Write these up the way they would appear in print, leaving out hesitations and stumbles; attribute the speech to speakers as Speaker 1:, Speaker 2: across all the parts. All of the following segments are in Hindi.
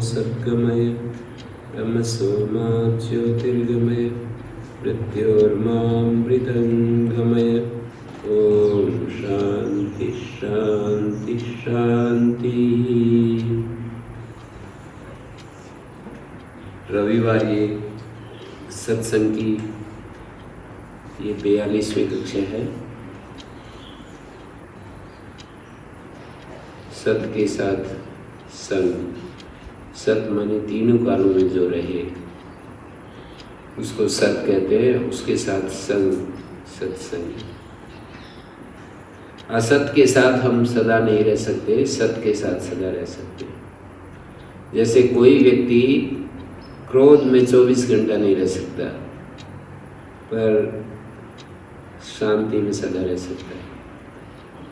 Speaker 1: सद्गमय तमसोमा ज्योतिर्गमय मृत्योर्मामृतंगमय। ओम शांति शांति शांति। रविवार ये सत्संग की ये 42वीं कक्षा है। सत के साथ संग, सत माने तीनों कालों में जो रहे उसको सत कहते हैं, उसके साथ संग सत्संग। असत के साथ हम सदा नहीं रह सकते, सत के साथ सदा रह सकते। जैसे कोई व्यक्ति क्रोध में 24 घंटा नहीं रह सकता पर शांति में सदा रह सकता है।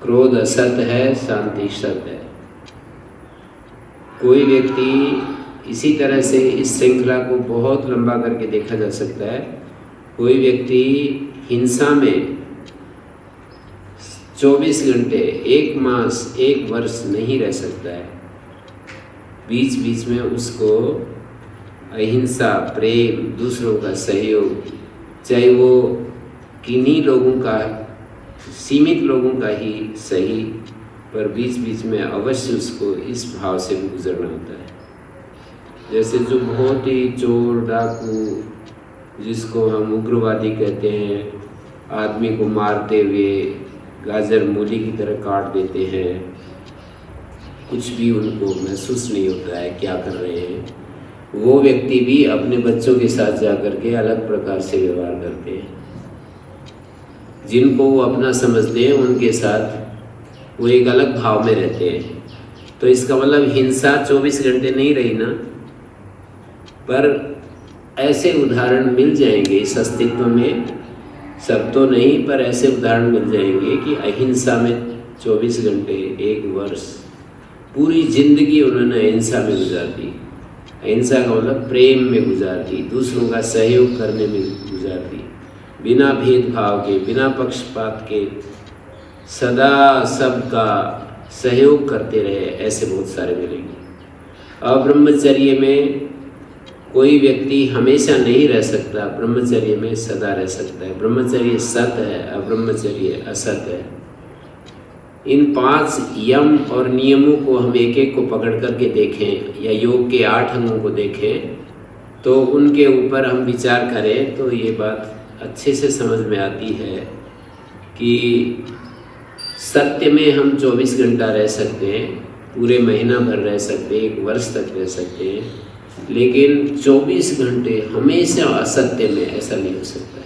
Speaker 1: क्रोध असत है, शांति सत है। कोई व्यक्ति इसी तरह से इस श्रृंखला को बहुत लंबा करके देखा जा सकता है। कोई व्यक्ति हिंसा में 24 घंटे, 1 मास, 1 वर्ष नहीं रह सकता है। बीच बीच में उसको अहिंसा, प्रेम, दूसरों का सहयोग, चाहे वो किन्हीं लोगों का, सीमित लोगों का ही सही, पर बीच बीच में अवश्य उसको इस भाव से भी गुजरना होता है। जैसे जो बहुत ही चोर, डाकू, जिसको हम उग्रवादी कहते हैं, आदमी को मारते हुए गाजर मूली की तरह काट देते हैं, कुछ भी उनको महसूस नहीं होता है क्या कर रहे हैं। वो व्यक्ति भी अपने बच्चों के साथ जाकर के अलग प्रकार से व्यवहार करते हैं। जिनको वो अपना समझते हैं उनके साथ वो एक अलग भाव में रहते हैं। तो इसका मतलब हिंसा 24 घंटे नहीं रही ना, पर ऐसे उदाहरण मिल जाएंगे इस अस्तित्व में, सब तो नहीं पर ऐसे उदाहरण मिल जाएंगे कि अहिंसा में 24 घंटे, 1 वर्ष, पूरी जिंदगी उन्होंने अहिंसा में गुजार दी। अहिंसा का मतलब प्रेम में गुजार दी, दूसरों का सहयोग करने में गुजार दी, बिना भेदभाव के, बिना पक्षपात के सदा सबका सहयोग करते रहे। ऐसे बहुत सारे मिलेंगे। अब्रह्मचर्य में कोई व्यक्ति हमेशा नहीं रह सकता, ब्रह्मचर्य में सदा रह सकता है। ब्रह्मचर्य सत है, अब्रह्मचर्य असत है। इन 5 यम और नियमों को हम एक एक को पकड़ करके देखें या योग के 8 अंगों को देखें तो उनके ऊपर हम विचार करें तो ये बात अच्छे से समझ में आती है कि सत्य में हम 24 घंटा रह सकते हैं, पूरे महीना भर रह सकते हैं, 1 वर्ष तक रह सकते हैं, लेकिन 24 घंटे हमेशा असत्य में ऐसा नहीं हो सकता है।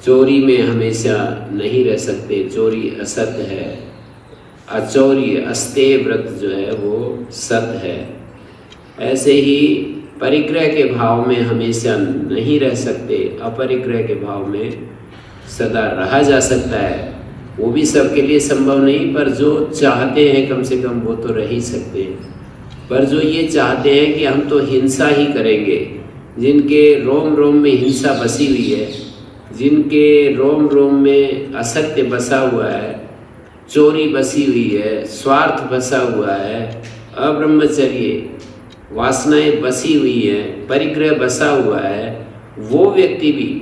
Speaker 1: चोरी में हमेशा नहीं रह सकते, चोरी असत है। अचौर्य, अस्तेय व्रत जो है वो सत है। ऐसे ही परिग्रह के भाव में हमेशा नहीं रह सकते, अपरिग्रह के भाव में सदा रहा जा सकता है। वो भी सबके लिए संभव नहीं, पर जो चाहते हैं कम से कम वो तो रह ही सकते हैं। पर जो ये चाहते हैं कि हम तो हिंसा ही करेंगे, जिनके रोम रोम में हिंसा बसी हुई है, जिनके रोम रोम में असत्य बसा हुआ है, चोरी बसी हुई है, स्वार्थ बसा हुआ है, अब्रह्मचर्य वासनाएं बसी हुई है, परिग्रह बसा हुआ है, वो व्यक्ति भी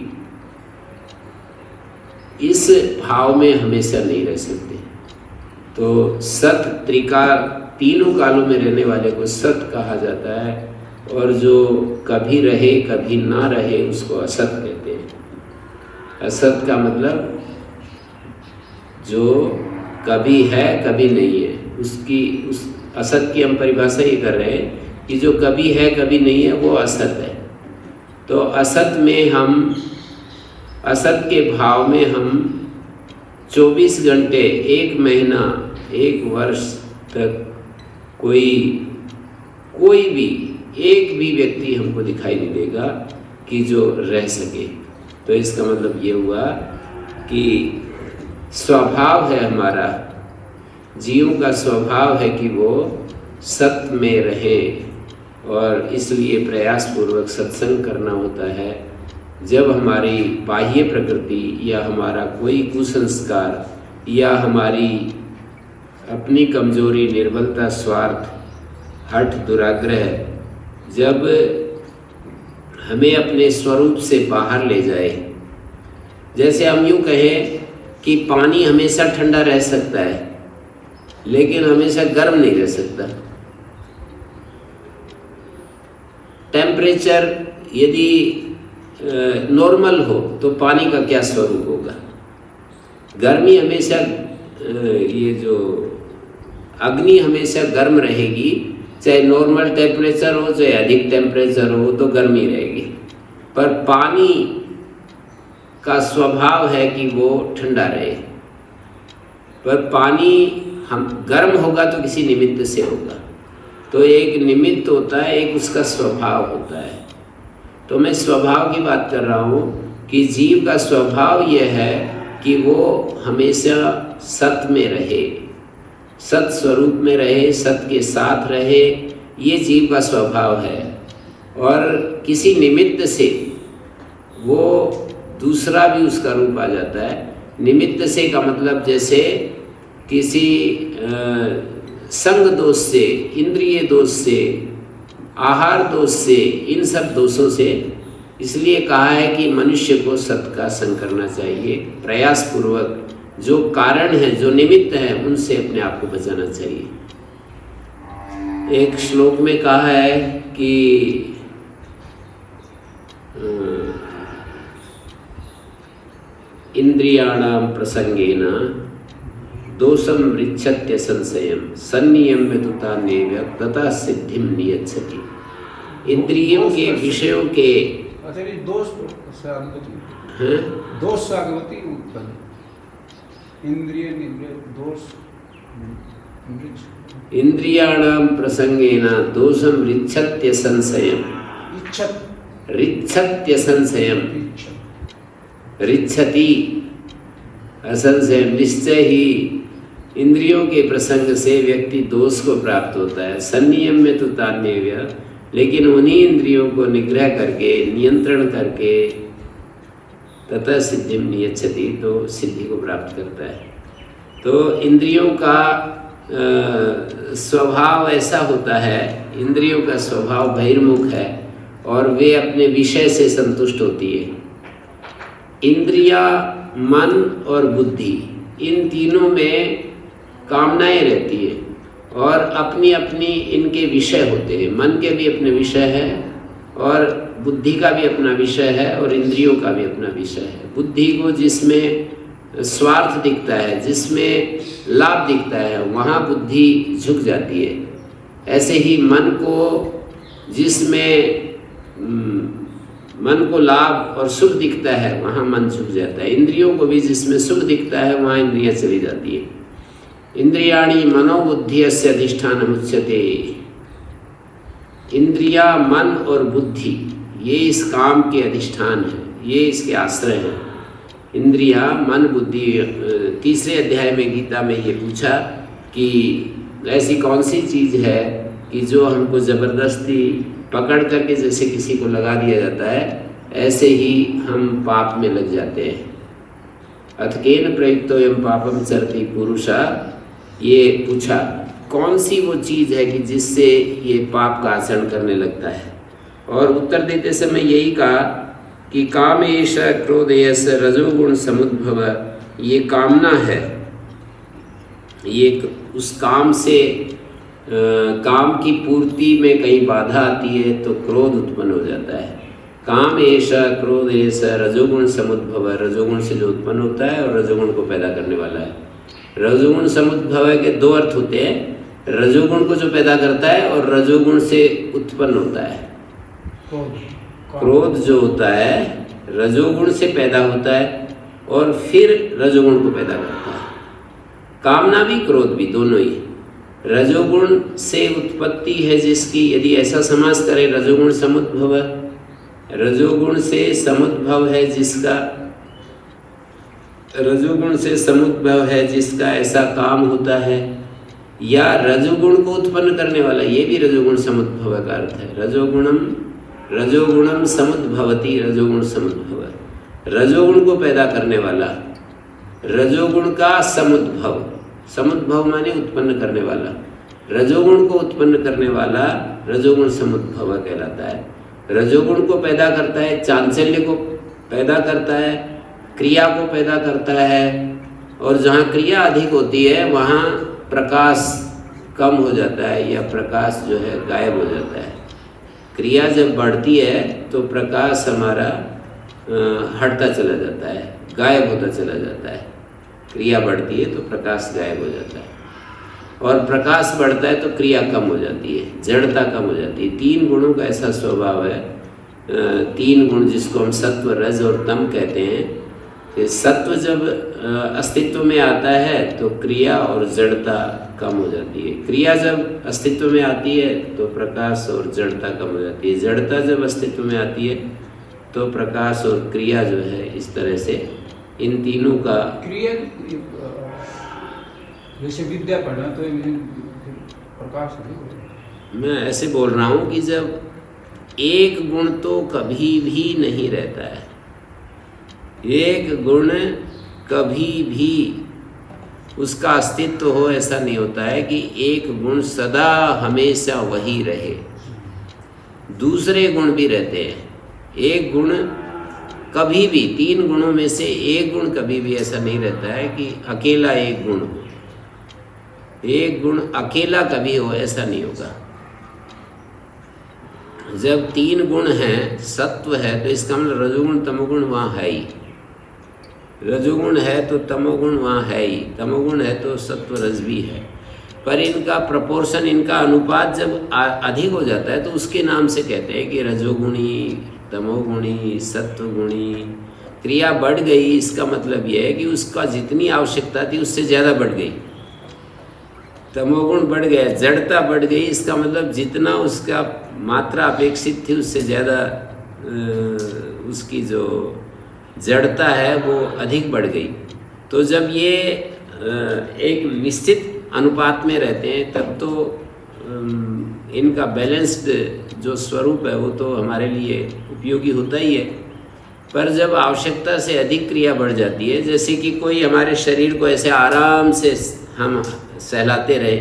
Speaker 1: इस भाव में हमेशा नहीं रह सकते। तो सत त्रिकाल, तीनों कालों में रहने वाले को सत कहा जाता है, और जो कभी रहे कभी ना रहे उसको असत कहते हैं। असत का मतलब जो कभी है कभी नहीं है, उस असत की हम परिभाषा ये कर रहे हैं कि जो कभी है कभी नहीं है वो असत है। तो असत में हम, असत के भाव में हम 24 घंटे, 1 महीना, 1 वर्ष तक कोई भी एक भी व्यक्ति हमको दिखाई नहीं देगा कि जो रह सके। तो इसका मतलब ये हुआ कि स्वभाव है हमारा, जीवों का स्वभाव है कि वो सत्य में रहे, और इसलिए प्रयासपूर्वक सत्संग करना होता है। जब हमारी बाह्य प्रकृति या हमारा कोई कुसंस्कार या हमारी अपनी कमजोरी, निर्बलता, स्वार्थ हठ, दुराग्रह जब हमें अपने स्वरूप से बाहर ले जाए, जैसे हम यूँ कहें कि पानी हमेशा ठंडा रह सकता है लेकिन हमेशा गर्म नहीं रह सकता। टेम्परेचर यदि नॉर्मल हो तो पानी का क्या स्वरूप होगा? गर्मी हमेशा ये जो अग्नि हमेशा गर्म रहेगी, चाहे नॉर्मल टेम्परेचर हो चाहे अधिक टेम्परेचर हो तो गर्मी रहेगी। पर पानी का स्वभाव है कि वो ठंडा रहे। पर पानी हम गर्म होगा तो किसी निमित्त से होगा, तो एक निमित्त होता है, एक उसका स्वभाव होता है। तो मैं स्वभाव की बात कर रहा हूँ कि जीव का स्वभाव यह है कि वो हमेशा सत में रहे, सत स्वरूप में रहे, सत के साथ रहे, ये जीव का स्वभाव है। और किसी निमित्त से वो दूसरा भी उसका रूप आ जाता है। निमित्त से का मतलब जैसे किसी संग दोष से, इंद्रिय दोष से, आहार दोष से, इन सब दोषों से इसलिए कहा है कि मनुष्य को सत का संग करना चाहिए, प्रयास पूर्वक जो कारण है, जो निमित्त है, उनसे अपने आप को बचाना चाहिए। एक श्लोक में कहा है कि इंद्रियाणाम प्रसंगेन दोषम ऋच्छत्य संशयम संनियम्य तुतान्येव तथा सिद्धिम नियच्छति। इंद्रियों के विषयों के
Speaker 2: दोष से आगवती उत्पन्न इंद्रिय दोष
Speaker 1: इंद्रियाणाम प्रसंगेन दोषम ऋच्छत्य संशयम ऋच्छत्य संशयम ऋच्छति असंशय निश्चय ही इंद्रियों के प्रसंग से व्यक्ति दोष को प्राप्त होता है। संनियम में तो तान्यव्य, लेकिन उन्हीं इंद्रियों को निग्रह करके, नियंत्रण करके तथा सिद्धिम नियच्छति, तो सिद्धि को प्राप्त करता है। तो इंद्रियों का स्वभाव ऐसा होता है, इंद्रियों का स्वभाव बहिर्मुख है और वे अपने विषय से संतुष्ट होती है। इंद्रिया, मन और बुद्धि, इन तीनों में कामनाएं रहती है और अपनी अपनी इनके विषय होते हैं। मन के भी अपने विषय है और बुद्धि का भी अपना विषय है और इंद्रियों का भी अपना विषय है। बुद्धि को जिसमें स्वार्थ दिखता है, जिसमें लाभ दिखता है, वहाँ बुद्धि झुक जाती है। ऐसे ही मन को, जिसमें मन को लाभ और सुख दिखता है, वहाँ मन झुक जाता है। इंद्रियों को भी जिसमें सुख दिखता है, वहाँ इंद्रियाँ चली जाती है। इंद्रियाणि मनोबुद्धियस्य अधिष्ठानम् उच्यते। इंद्रिया, मन और बुद्धि, ये इस काम के अधिष्ठान है, ये इसके आश्रय है। इंद्रिया, मन, बुद्धि। तीसरे अध्याय में गीता में ये पूछा कि ऐसी कौन सी चीज़ है कि जो हमको ज़बरदस्ती पकड़ करके जैसे किसी को लगा दिया जाता है, ऐसे ही हम पाप में लग जाते हैं। अथ केन प्रयुक्तोऽयं पापं चरति पुरुषा, ये पूछा कौन सी वो चीज़ है कि जिससे ये पाप का आचरण करने लगता है। और उत्तर देते समय यही कहा कि काम एष क्रोध एष रजोगुण समुद्भव, ये कामना है, ये उस काम से काम की पूर्ति में कहीं बाधा आती है तो क्रोध उत्पन्न हो जाता है। काम ऐसा, क्रोध ऐसा, रजोगुण समुद्भव, रजोगुण से जो उत्पन्न होता है और रजोगुण को पैदा करने वाला है। रजोगुण समुद्भव के दो अर्थ होते हैं, रजोगुण को जो पैदा करता है और रजोगुण से उत्पन्न होता है। क्रोध जो होता है रजोगुण से पैदा होता है और फिर रजोगुण को पैदा करता है। कामना भी क्रोध भी दोनों ही रजोगुण से उत्पत्ति है जिसकी, यदि ऐसा समास करें रजोगुण समुद्भव, रजोगुण से समुद्भव है जिसका, रजोगुण से समुद्भव है जिसका ऐसा काम होता है, या रजोगुण को उत्पन्न करने वाला, ये भी रजोगुण समुद्भव का अर्थ है। रजोगुणम समुद्भवती, रजोगुण समुद्भव, रजोगुण को पैदा करने वाला, रजोगुण का समुद्भव, समुद्भव माने उत्पन्न करने वाला। रजोगुण को उत्पन्न करने वाला रजोगुण समुद्भव कहलाता है। रजोगुण को पैदा करता है, चांचल्य को पैदा करता है, क्रिया को पैदा करता है, और जहाँ क्रिया अधिक होती है वहाँ प्रकाश कम हो जाता है या प्रकाश जो है गायब हो जाता है। क्रिया जब बढ़ती है तो प्रकाश हमारा हटता चला जाता है, गायब होता चला जाता है। क्रिया बढ़ती है तो प्रकाश गायब हो जाता है, और प्रकाश बढ़ता है तो क्रिया कम हो जाती है, जड़ता कम हो जाती है। 3 गुणों का ऐसा स्वभाव है। 3 गुण जिसको हम सत्व, रज और तम कहते हैं कि सत्व जब अस्तित्व में आता है तो क्रिया और जड़ता कम हो जाती है। क्रिया जब अस्तित्व में आती है तो प्रकाश और जड़ता कम हो जाती है। जड़ता जब अस्तित्व में आती है तो प्रकाश और क्रिया जो है, इस तरह से इन तीनों का
Speaker 2: क्रिया जैसे विद्या पढ़ना तो प्रकाश नहीं।
Speaker 1: मैं ऐसे बोल रहा हूँ कि जब एक गुण तो कभी भी नहीं रहता है, एक गुण कभी भी उसका अस्तित्व हो, ऐसा नहीं होता है कि एक गुण सदा हमेशा वही रहे। दूसरे गुण भी रहते हैं। एक गुण कभी भी, 3 गुणों में से एक गुण कभी भी ऐसा नहीं रहता है कि अकेला एक गुण हो। एक गुण अकेला कभी हो, ऐसा नहीं होगा। जब 3 गुण हैं, सत्व है, तो इसका मतलब रजोगुण तमोगुण वहाँ है ही। रजोगुण है तो तमोगुण वहाँ है ही, तमोगुण है तो सत्व रज भी है। पर इनका प्रपोर्शन, इनका अनुपात जब अधिक हो जाता है तो उसके नाम से कहते हैं कि रजोगुणी, तमोगुणी, सत्वगुणी। क्रिया बढ़ गई, इसका मतलब यह है कि उसका जितनी आवश्यकता थी उससे ज़्यादा बढ़ गई। तमोगुण बढ़ गया, जड़ता बढ़ गई, इसका मतलब जितना उसका मात्रा अपेक्षित थी उससे ज़्यादा उसकी जो जड़ता है वो अधिक बढ़ गई। तो जब ये एक निश्चित अनुपात में रहते हैं तब तो इनका बैलेंस्ड जो स्वरूप है वो तो हमारे लिए उपयोगी होता ही है। पर जब आवश्यकता से अधिक क्रिया बढ़ जाती है, जैसे कि कोई हमारे शरीर को ऐसे आराम से हम सहलाते रहे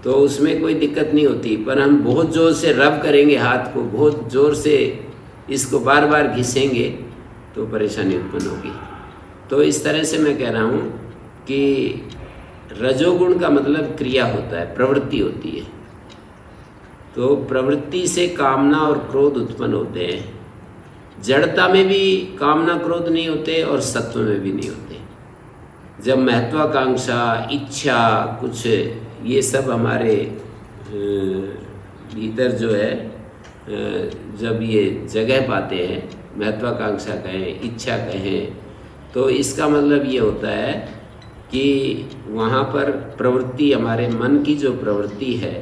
Speaker 1: तो उसमें कोई दिक्कत नहीं होती, पर हम बहुत ज़ोर से रब करेंगे, हाथ को बहुत ज़ोर से इसको बार बार घिसेंगे तो परेशानी उत्पन्न होगी। तो इस तरह से मैं कह रहा हूँ कि रजोगुण का मतलब क्रिया होता है, प्रवृत्ति होती है। तो प्रवृत्ति से कामना और क्रोध उत्पन्न होते हैं। जड़ता में भी कामना क्रोध नहीं होते और सत्व में भी नहीं होते। जब महत्वाकांक्षा, इच्छा, कुछ ये सब हमारे भीतर जो है जब ये जगह पाते हैं, महत्वाकांक्षा कहें, इच्छा कहें, तो इसका मतलब ये होता है कि वहाँ पर प्रवृत्ति, हमारे मन की जो प्रवृत्ति है,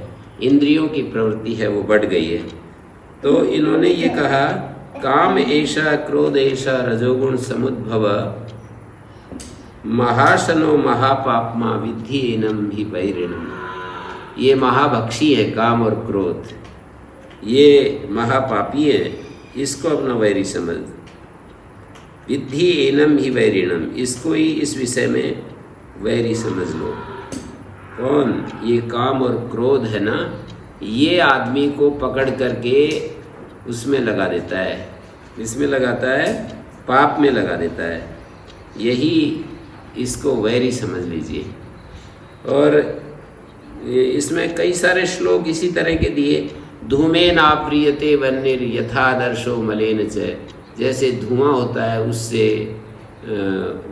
Speaker 1: इंद्रियों की प्रवृत्ति है, वो बढ़ गई है। तो इन्होंने ये कहा, काम ऐसा क्रोध ऐसा रजोगुण समुद्भव महाशनो महापापमा विद्धि एनम ही वैरिणम। ये महाभक्षी है काम और क्रोध, ये महापापी है, इसको अपना वैरी समझ। विद्धि एनम ही वैरिणम, इसको ही इस विषय में वैरी समझ लो। कौन? ये काम और क्रोध है ना, ये आदमी को पकड़ करके उसमें लगा देता है। इसमें लगाता है, पाप में लगा देता है। यही इसको वैरी समझ लीजिए। और इसमें कई सारे श्लोक इसी तरह के दिए। धूमेन आप्रियते वन्निर यथादर्शो मलेन च, जैसे धुआं होता है उससे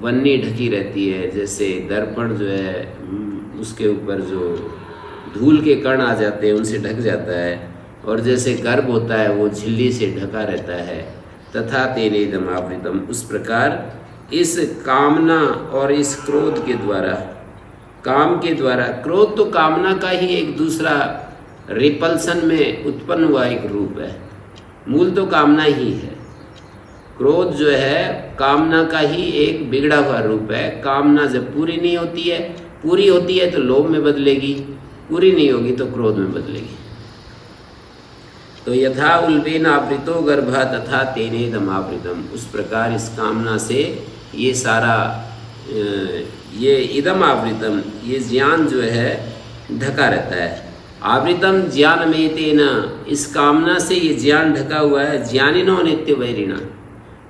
Speaker 1: वन्नी ढकी रहती है, जैसे दर्पण जो है उसके ऊपर जो धूल के कण आ जाते हैं उनसे ढक जाता है, और जैसे गर्भ होता है वो झिल्ली से ढका रहता है। तथा तेनेदम आवृतम, उस प्रकार इस कामना और इस क्रोध के द्वारा, काम के द्वारा, क्रोध तो कामना का ही एक दूसरा रिपल्सन में उत्पन्न हुआ एक रूप है। मूल तो कामना ही है। क्रोध जो है कामना का ही एक बिगड़ा हुआ रूप है। कामना जब पूरी नहीं होती है, पूरी होती है तो लोभ में बदलेगी, पूरी नहीं होगी तो क्रोध में बदलेगी। तो यथा उल्बेन आवृतो गर्भ तथा तेनेदम आवृतम, उस प्रकार इस कामना से ये सारा ये इदम आवृतम, ये ज्ञान जो है ढका रहता है। आवृतम ज्ञान में तेना, इस कामना से ये ज्ञान ढका हुआ है। ज्ञानिनो नित्य वैरिणा,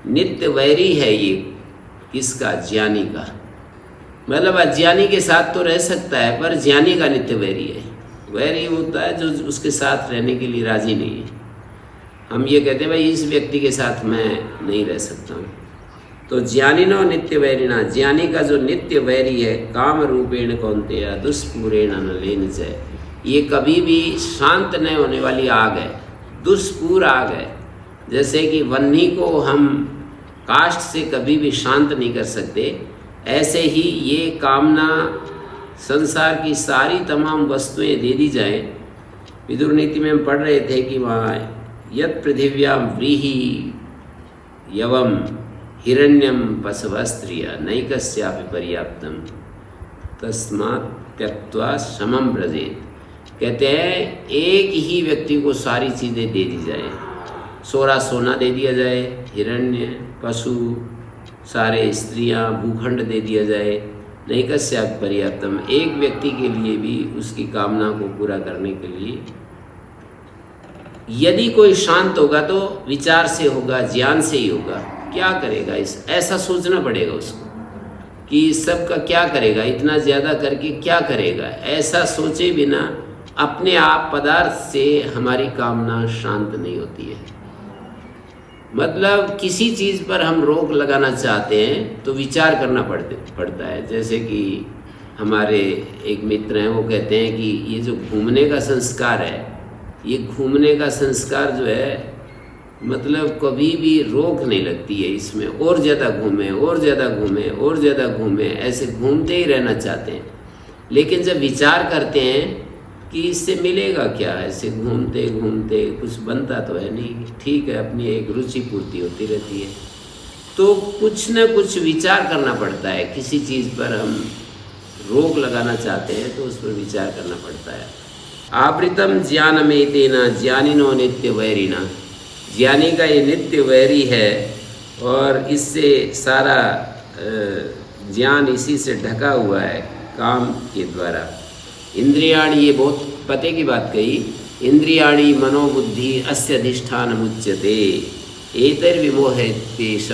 Speaker 1: नित्य वैरी है ये किसका? ज्ञानी का। मतलब अज्ञानी के साथ तो रह सकता है पर ज्ञानी का नित्य वैरी है। वैरी होता है जो उसके साथ रहने के लिए राजी नहीं है। हम ये कहते हैं भाई इस व्यक्ति के साथ मैं नहीं रह सकता हूँ। तो ज्ञानिनो नित्य वैरिणा, ज्ञानी का जो नित्य वैरी है, काम रूपेण कौन्तेय दुष्पूरेण न लेन जय, ये कभी भी शांत न होने वाली आग है, दुष्पूर आग है। जैसे कि वह्नि को हम काष्ठ से कभी भी शांत नहीं कर सकते, ऐसे ही ये कामना संसार की सारी तमाम वस्तुएं दे दी जाए। विदुर नीति में हम पढ़ रहे थे कि वहाँ यत् पृथिव्यां व्रीहि यवम हिरण्यम पशवस्त्रिय नैकस्यापि पर्याप्तम तस्मात् त्यक्त्वा समम व्रजेत। कहते हैं एक ही व्यक्ति को सारी चीज़ें दे दी जाए, सोरा सोना दे दिया जाए, हिरण्य, पशु, सारे स्त्रियां, भूखंड दे दिया जाए, नैकस्यापि पर्याप्तम, एक व्यक्ति के लिए भी उसकी कामना को पूरा करने के लिए। यदि कोई शांत होगा तो विचार से होगा, ज्ञान से ही होगा। क्या करेगा ऐसा सोचना पड़ेगा उसको कि सब का क्या करेगा, इतना ज़्यादा करके क्या करेगा। ऐसा सोचे बिना अपने आप पदार्थ से हमारी कामना शांत नहीं होती है। मतलब किसी चीज़ पर हम रोक लगाना चाहते हैं तो विचार करना पड़ता है। जैसे कि हमारे एक मित्र हैं, वो कहते हैं कि ये जो घूमने का संस्कार है, ये घूमने का संस्कार जो है मतलब कभी भी रोक नहीं लगती है इसमें, और ज़्यादा घूमें और ज़्यादा घूमें और ज़्यादा घूमें, ऐसे घूमते ही रहना चाहते हैं। लेकिन जब विचार करते हैं कि इससे मिलेगा क्या, ऐसे घूमते घूमते कुछ बनता तो है नहीं, ठीक है अपनी एक रुचि पूर्ति होती रहती है। तो कुछ न कुछ विचार करना पड़ता है। किसी चीज़ पर हम रोक लगाना चाहते हैं तो उस पर विचार करना पड़ता है। आवृतम ज्ञानमेतेन ज्ञानिनो नित्य वैरिणा, ज्ञानी का ये नित्य वैरी है और इससे सारा ज्ञान इसी से ढका हुआ है काम के द्वारा। इंद्रियाणि, ये बहुत पते की बात कही, इंद्रियाणि मनोबुद्धि अस्य अधिष्ठानमुच्यते एतैर्विमोहयत्येष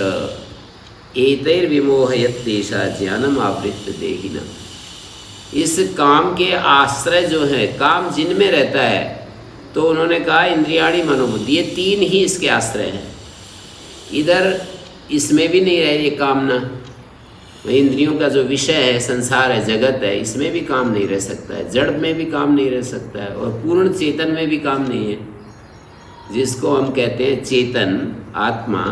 Speaker 1: ज्ञानम आवृत्य देहिनः। इस काम के आश्रय जो है, काम जिनमें रहता है, तो उन्होंने कहा इंद्रियाणि मनोबुद्धि, ये तीन ही इसके आश्रय हैं। इधर इसमें भी नहीं रह रही कामना, इंद्रियों का जो विषय है, संसार है, जगत है, इसमें भी काम नहीं रह सकता है, जड़ में भी काम नहीं रह सकता है और पूर्ण चेतन में भी काम नहीं है। जिसको हम कहते हैं चेतन आत्मा,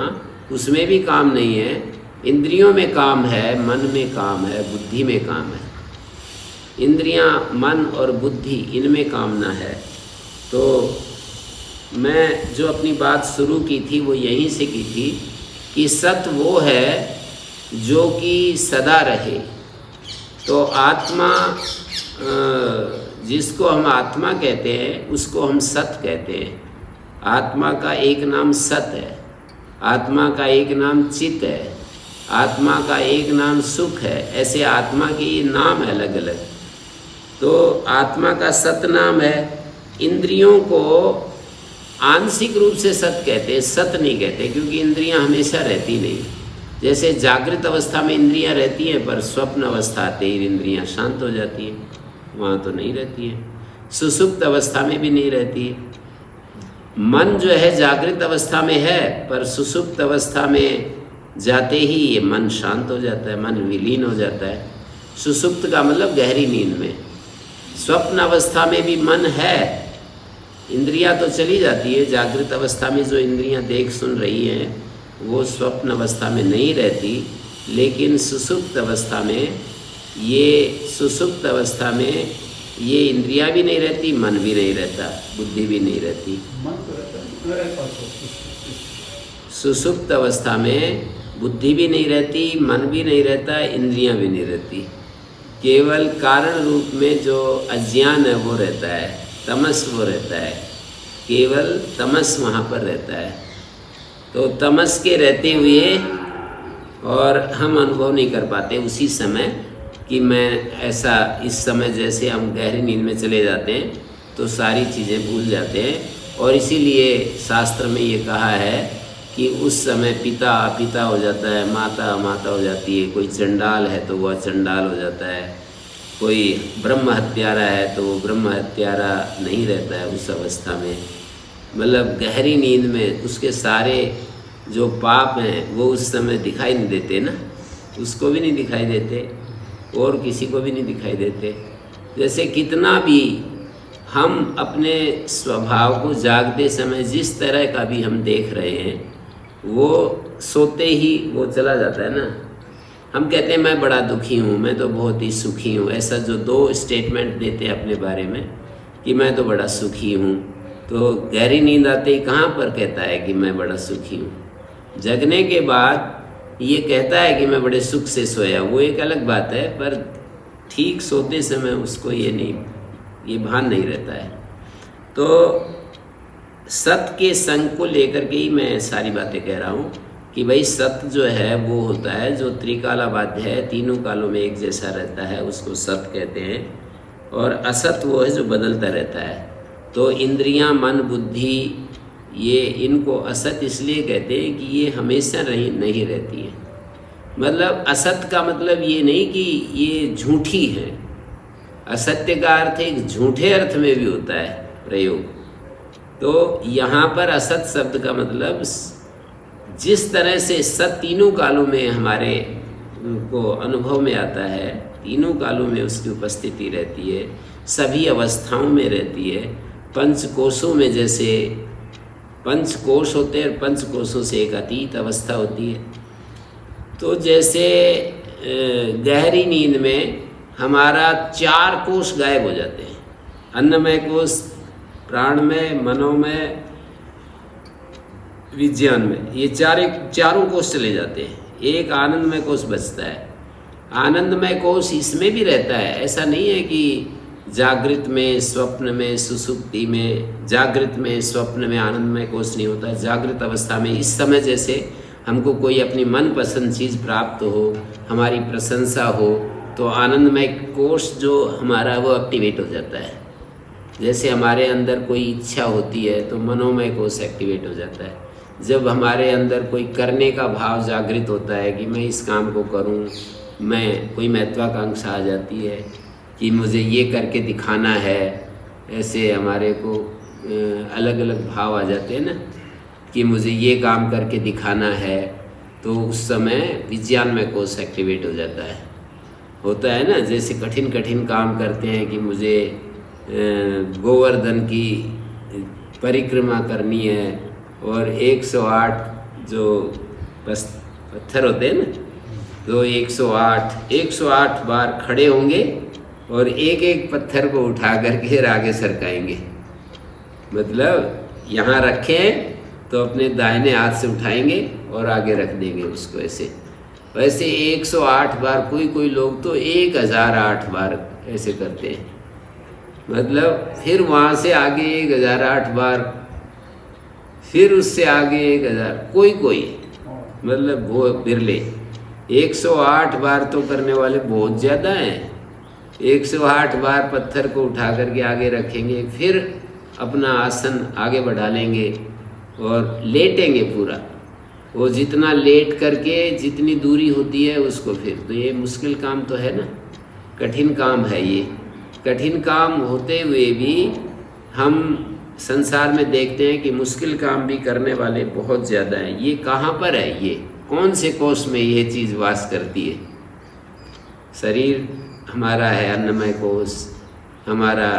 Speaker 1: उसमें भी काम नहीं है। इंद्रियों में काम है, मन में काम है, बुद्धि में काम है। इंद्रियां, मन और बुद्धि, इनमें कामना है। तो मैं जो अपनी बात शुरू की थी वो यहीं से की थी कि सत वो है जो कि सदा रहे। तो आत्मा, जिसको हम आत्मा कहते हैं उसको हम सत कहते हैं। आत्मा का एक नाम सत है, आत्मा का एक नाम चित है, आत्मा का एक नाम सुख है। ऐसे आत्मा के ये नाम है अलग अलग। तो आत्मा का सत नाम है। इंद्रियों को आंशिक रूप से सत कहते हैं, सत नहीं कहते, क्योंकि इंद्रियां हमेशा रहती नहीं। जैसे जागृत अवस्था में इंद्रियां रहती हैं पर स्वप्न अवस्था आते ही इंद्रियां शांत हो जाती हैं, वहाँ तो नहीं रहती हैं। सुसुप्त अवस्था में भी नहीं रहती है। मन जो है जागृत अवस्था में है पर सुसुप्त अवस्था में जाते ही ये मन शांत हो जाता है, मन विलीन हो जाता है। सुसुप्त का मतलब गहरी नींद में। स्वप्न अवस्था में भी मन है, इंद्रियां तो चली जाती है। जागृत अवस्था में जो इंद्रियां देख सुन रही हैं वो स्वप्न अवस्था में नहीं रहती, लेकिन सुसुप्त अवस्था में ये इंद्रियां भी नहीं रहती, मन भी नहीं रहता, बुद्धि भी नहीं रहती।
Speaker 2: मन तो रहता है,
Speaker 1: सुसुप्त अवस्था में बुद्धि भी नहीं रहती, मन भी नहीं रहता, इंद्रियां भी नहीं रहती। केवल कारण रूप में जो अज्ञान है वो रहता है, तमस वो रहता है, केवल तमस वहाँ पर रहता है। तो तमस के रहते हुए और हम अनुभव नहीं कर पाते उसी समय कि मैं ऐसा, इस समय जैसे हम गहरी नींद में चले जाते हैं तो सारी चीज़ें भूल जाते हैं। और इसीलिए शास्त्र में ये कहा है कि उस समय पिता पिता हो जाता है, माता माता हो जाती है, कोई चंडाल है तो वह चंडाल हो जाता है, कोई ब्रह्म हत्यारा है तो वो ब्रह्म हत्यारा नहीं रहता है उस अवस्था में। मतलब गहरी नींद में उसके सारे जो पाप हैं वो उस समय दिखाई नहीं देते ना, उसको भी नहीं दिखाई देते और किसी को भी नहीं दिखाई देते। जैसे कितना भी हम अपने स्वभाव को जागते समय जिस तरह का भी हम देख रहे हैं वो सोते ही वो चला जाता है ना। हम कहते हैं मैं बड़ा दुखी हूँ, मैं तो बहुत ही सुखी हूँ, ऐसा जो 2 स्टेटमेंट देते हैं अपने बारे में कि मैं तो बड़ा सुखी हूँ, तो गहरी नींद आते ही कहाँ पर कहता है कि मैं बड़ा सुखी हूँ। जगने के बाद ये कहता है कि मैं बड़े सुख से सोया, वो एक अलग बात है, पर ठीक सोते समय उसको ये भान नहीं रहता है। तो सत के संग को लेकर के ही मैं सारी बातें कह रहा हूँ कि भाई सत जो है वो होता है जो त्रिकालाबाध्य है, तीनों कालों में एक जैसा रहता है, उसको सत कहते हैं। और असत वो है जो बदलता रहता है। तो इंद्रियां, मन, बुद्धि, ये इनको असत इसलिए कहते हैं कि ये हमेशा नहीं रहती हैं। मतलब असत का मतलब ये नहीं कि ये झूठी है, असत्य का अर्थ एक झूठे अर्थ में भी होता है प्रयोग। तो यहाँ पर असत शब्द का मतलब जिस तरह से सत तीनों कालों में हमारे को अनुभव में आता है, तीनों कालों में उसकी उपस्थिति रहती है, सभी अवस्थाओं में रहती है। पंचकोशों में जैसे 5 कोश होते हैं, 5 कोशों से एक अतीत अवस्था होती है। तो जैसे गहरी नींद में हमारा 4 कोश गायब हो जाते हैं, अन्नमय कोश, प्राणमय, मनोमय, विज्ञान में, ये चारों कोश चले जाते हैं, एक आनंदमय कोश बचता है। आनंदमय कोश इसमें भी रहता है, ऐसा नहीं है कि जागृत में, स्वप्न में, सुसुप्ति में, जागृत में, स्वप्न में आनंदमय कोश नहीं होता। जागृत अवस्था में इस समय जैसे हमको कोई अपनी मनपसंद चीज़ प्राप्त हो, हमारी प्रशंसा हो, तो आनंदमय कोश जो हमारा वो एक्टिवेट हो जाता है। जैसे हमारे अंदर कोई इच्छा होती है तो मनोमय कोश एक्टिवेट हो जाता है। जब हमारे अंदर कोई करने का भाव जागृत होता है कि मैं इस काम को करूं, मैं कोई महत्वाकांक्षा आ जाती है कि मुझे ये करके दिखाना है, ऐसे हमारे को अलग अलग भाव आ जाते हैं ना कि मुझे ये काम करके दिखाना है, तो उस समय विज्ञानमय कोश एक्टिवेट हो जाता है। होता है ना, जैसे कठिन कठिन काम करते हैं कि मुझे गोवर्धन की परिक्रमा करनी है और 108 जो पत्थर होते हैं ना, तो 108 बार खड़े होंगे और एक एक पत्थर को उठा करके आगे सरकाएंगे। मतलब यहाँ रखें तो अपने दाहिने हाथ से उठाएंगे और आगे रख देंगे उसको, ऐसे वैसे 108 बार। कोई लोग तो 1008 बार ऐसे करते हैं। मतलब फिर वहाँ से आगे 1008 बार, फिर उससे आगे 1000, कोई मतलब वो बिरले। 108 बार तो करने वाले बहुत ज़्यादा हैं। 108 बार पत्थर को उठा करके आगे रखेंगे, फिर अपना आसन आगे बढ़ा लेंगे और लेटेंगे पूरा। वो जितना लेट करके जितनी दूरी होती है उसको, फिर तो ये मुश्किल काम तो है ना, कठिन काम है ये। कठिन काम होते हुए भी हम संसार में देखते हैं कि मुश्किल काम भी करने वाले बहुत ज़्यादा हैं। ये कहाँ पर है, ये कौन से कोश में ये चीज़ वास करती है? शरीर हमारा है अन्नमय कोश, हमारा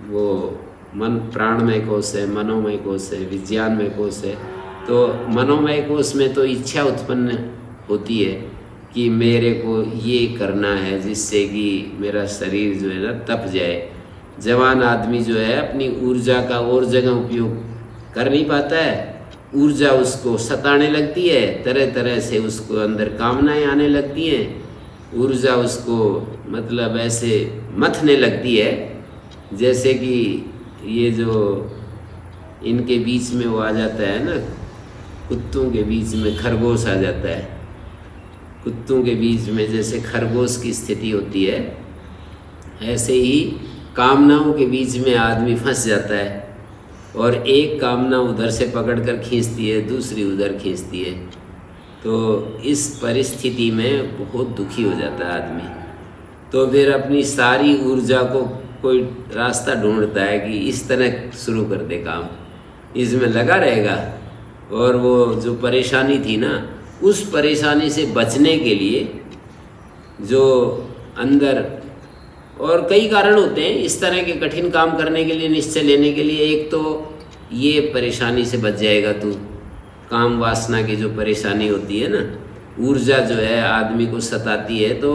Speaker 1: वो मन प्राणमय कोश है, मनोमय कोश है, विज्ञानमय कोश है। तो मनोमय कोश में तो इच्छा उत्पन्न होती है कि मेरे को ये करना है जिससे कि मेरा शरीर जो है ना तप जाए। जवान आदमी जो है अपनी ऊर्जा का और जगह उपयोग कर नहीं पाता है, ऊर्जा उसको सताने लगती है, तरह तरह से उसको अंदर कामनाएं आने लगती हैं, ऊर्जा उसको मतलब ऐसे मथने लगती है जैसे कि ये जो इनके बीच में वो आ जाता है ना, कुत्तों के बीच में खरगोश आ जाता है। कुत्तों के बीच में जैसे खरगोश की स्थिति होती है, ऐसे ही कामनाओं के बीच में आदमी फंस जाता है और एक कामना उधर से पकड़ कर खींचती है, दूसरी उधर खींचती है। तो इस परिस्थिति में बहुत दुखी हो जाता है आदमी। तो फिर अपनी सारी ऊर्जा को कोई रास्ता ढूंढता है कि इस तरह शुरू कर दे काम, इसमें लगा रहेगा। और वो जो परेशानी थी ना, उस परेशानी से बचने के लिए जो अंदर, और कई कारण होते हैं इस तरह के कठिन काम करने के लिए, निश्चय लेने के लिए। एक तो ये परेशानी से बच जाएगा तू, काम वासना की जो परेशानी होती है ना, ऊर्जा जो है आदमी को सताती है, तो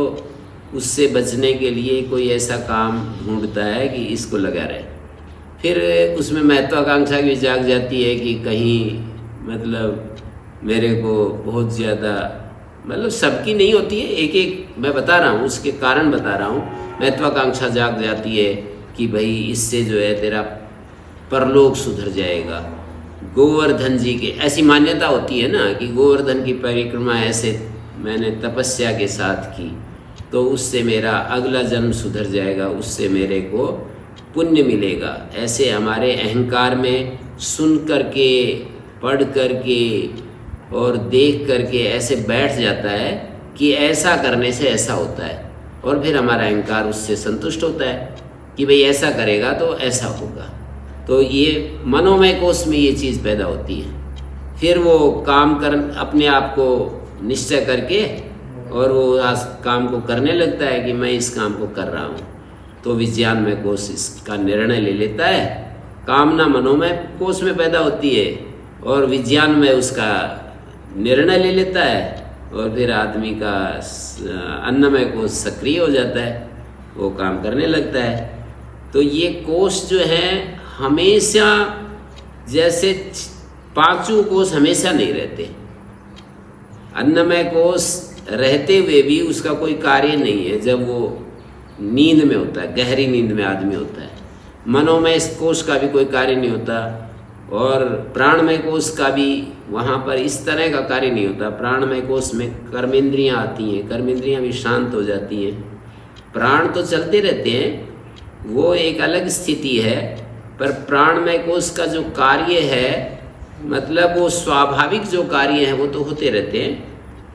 Speaker 1: उससे बचने के लिए कोई ऐसा काम ढूंढता है कि इसको लगा रहे। फिर उसमें महत्वाकांक्षा भी जाग जाती है कि कहीं मतलब मेरे को बहुत ज़्यादा, मतलब सबकी नहीं होती है, एक एक मैं बता रहा हूँ, उसके कारण बता रहा हूँ। महत्वाकांक्षा जाग जाती है कि भाई इससे जो है तेरा परलोक सुधर जाएगा। गोवर्धन जी के ऐसी मान्यता होती है ना कि गोवर्धन की परिक्रमा ऐसे मैंने तपस्या के साथ की तो उससे मेरा अगला जन्म सुधर जाएगा, उससे मेरे को पुण्य मिलेगा। ऐसे हमारे अहंकार में सुन करके, पढ़ करके और देख करके ऐसे बैठ जाता है कि ऐसा करने से ऐसा होता है, और फिर हमारा अहंकार उससे संतुष्ट होता है कि भाई ऐसा करेगा तो ऐसा होगा। तो ये मनोमय कोश में ये चीज़ पैदा होती है। फिर वो काम कर अपने आप को निश्चय करके और वो काम को करने लगता है कि मैं इस काम को कर रहा हूँ। तो विज्ञानमय कोश इसका निर्णय ले लेता है। कामना मनोमय कोश में पैदा होती है और विज्ञान में उसका निर्णय ले लेता है, और फिर आदमी का अन्नमय कोश सक्रिय हो जाता है, वो काम करने लगता है। तो ये कोश जो है हमेशा, जैसे पांचों कोश हमेशा नहीं रहते। अन्नमय कोश रहते हुए भी उसका कोई कार्य नहीं है जब वो नींद में होता है, गहरी नींद में आदमी होता है। मनोमय कोश का भी कोई कार्य नहीं होता, और प्राणमय कोश का भी वहाँ पर इस तरह का कार्य नहीं होता। प्राणमय कोश में कर्मेंद्रियाँ आती हैं, कर्मेंद्रियाँ भी शांत हो जाती हैं। प्राण तो चलते रहते हैं, वो एक अलग स्थिति है, पर प्राणमय कोश का जो कार्य है, मतलब वो स्वाभाविक जो कार्य हैं वो तो होते रहते हैं,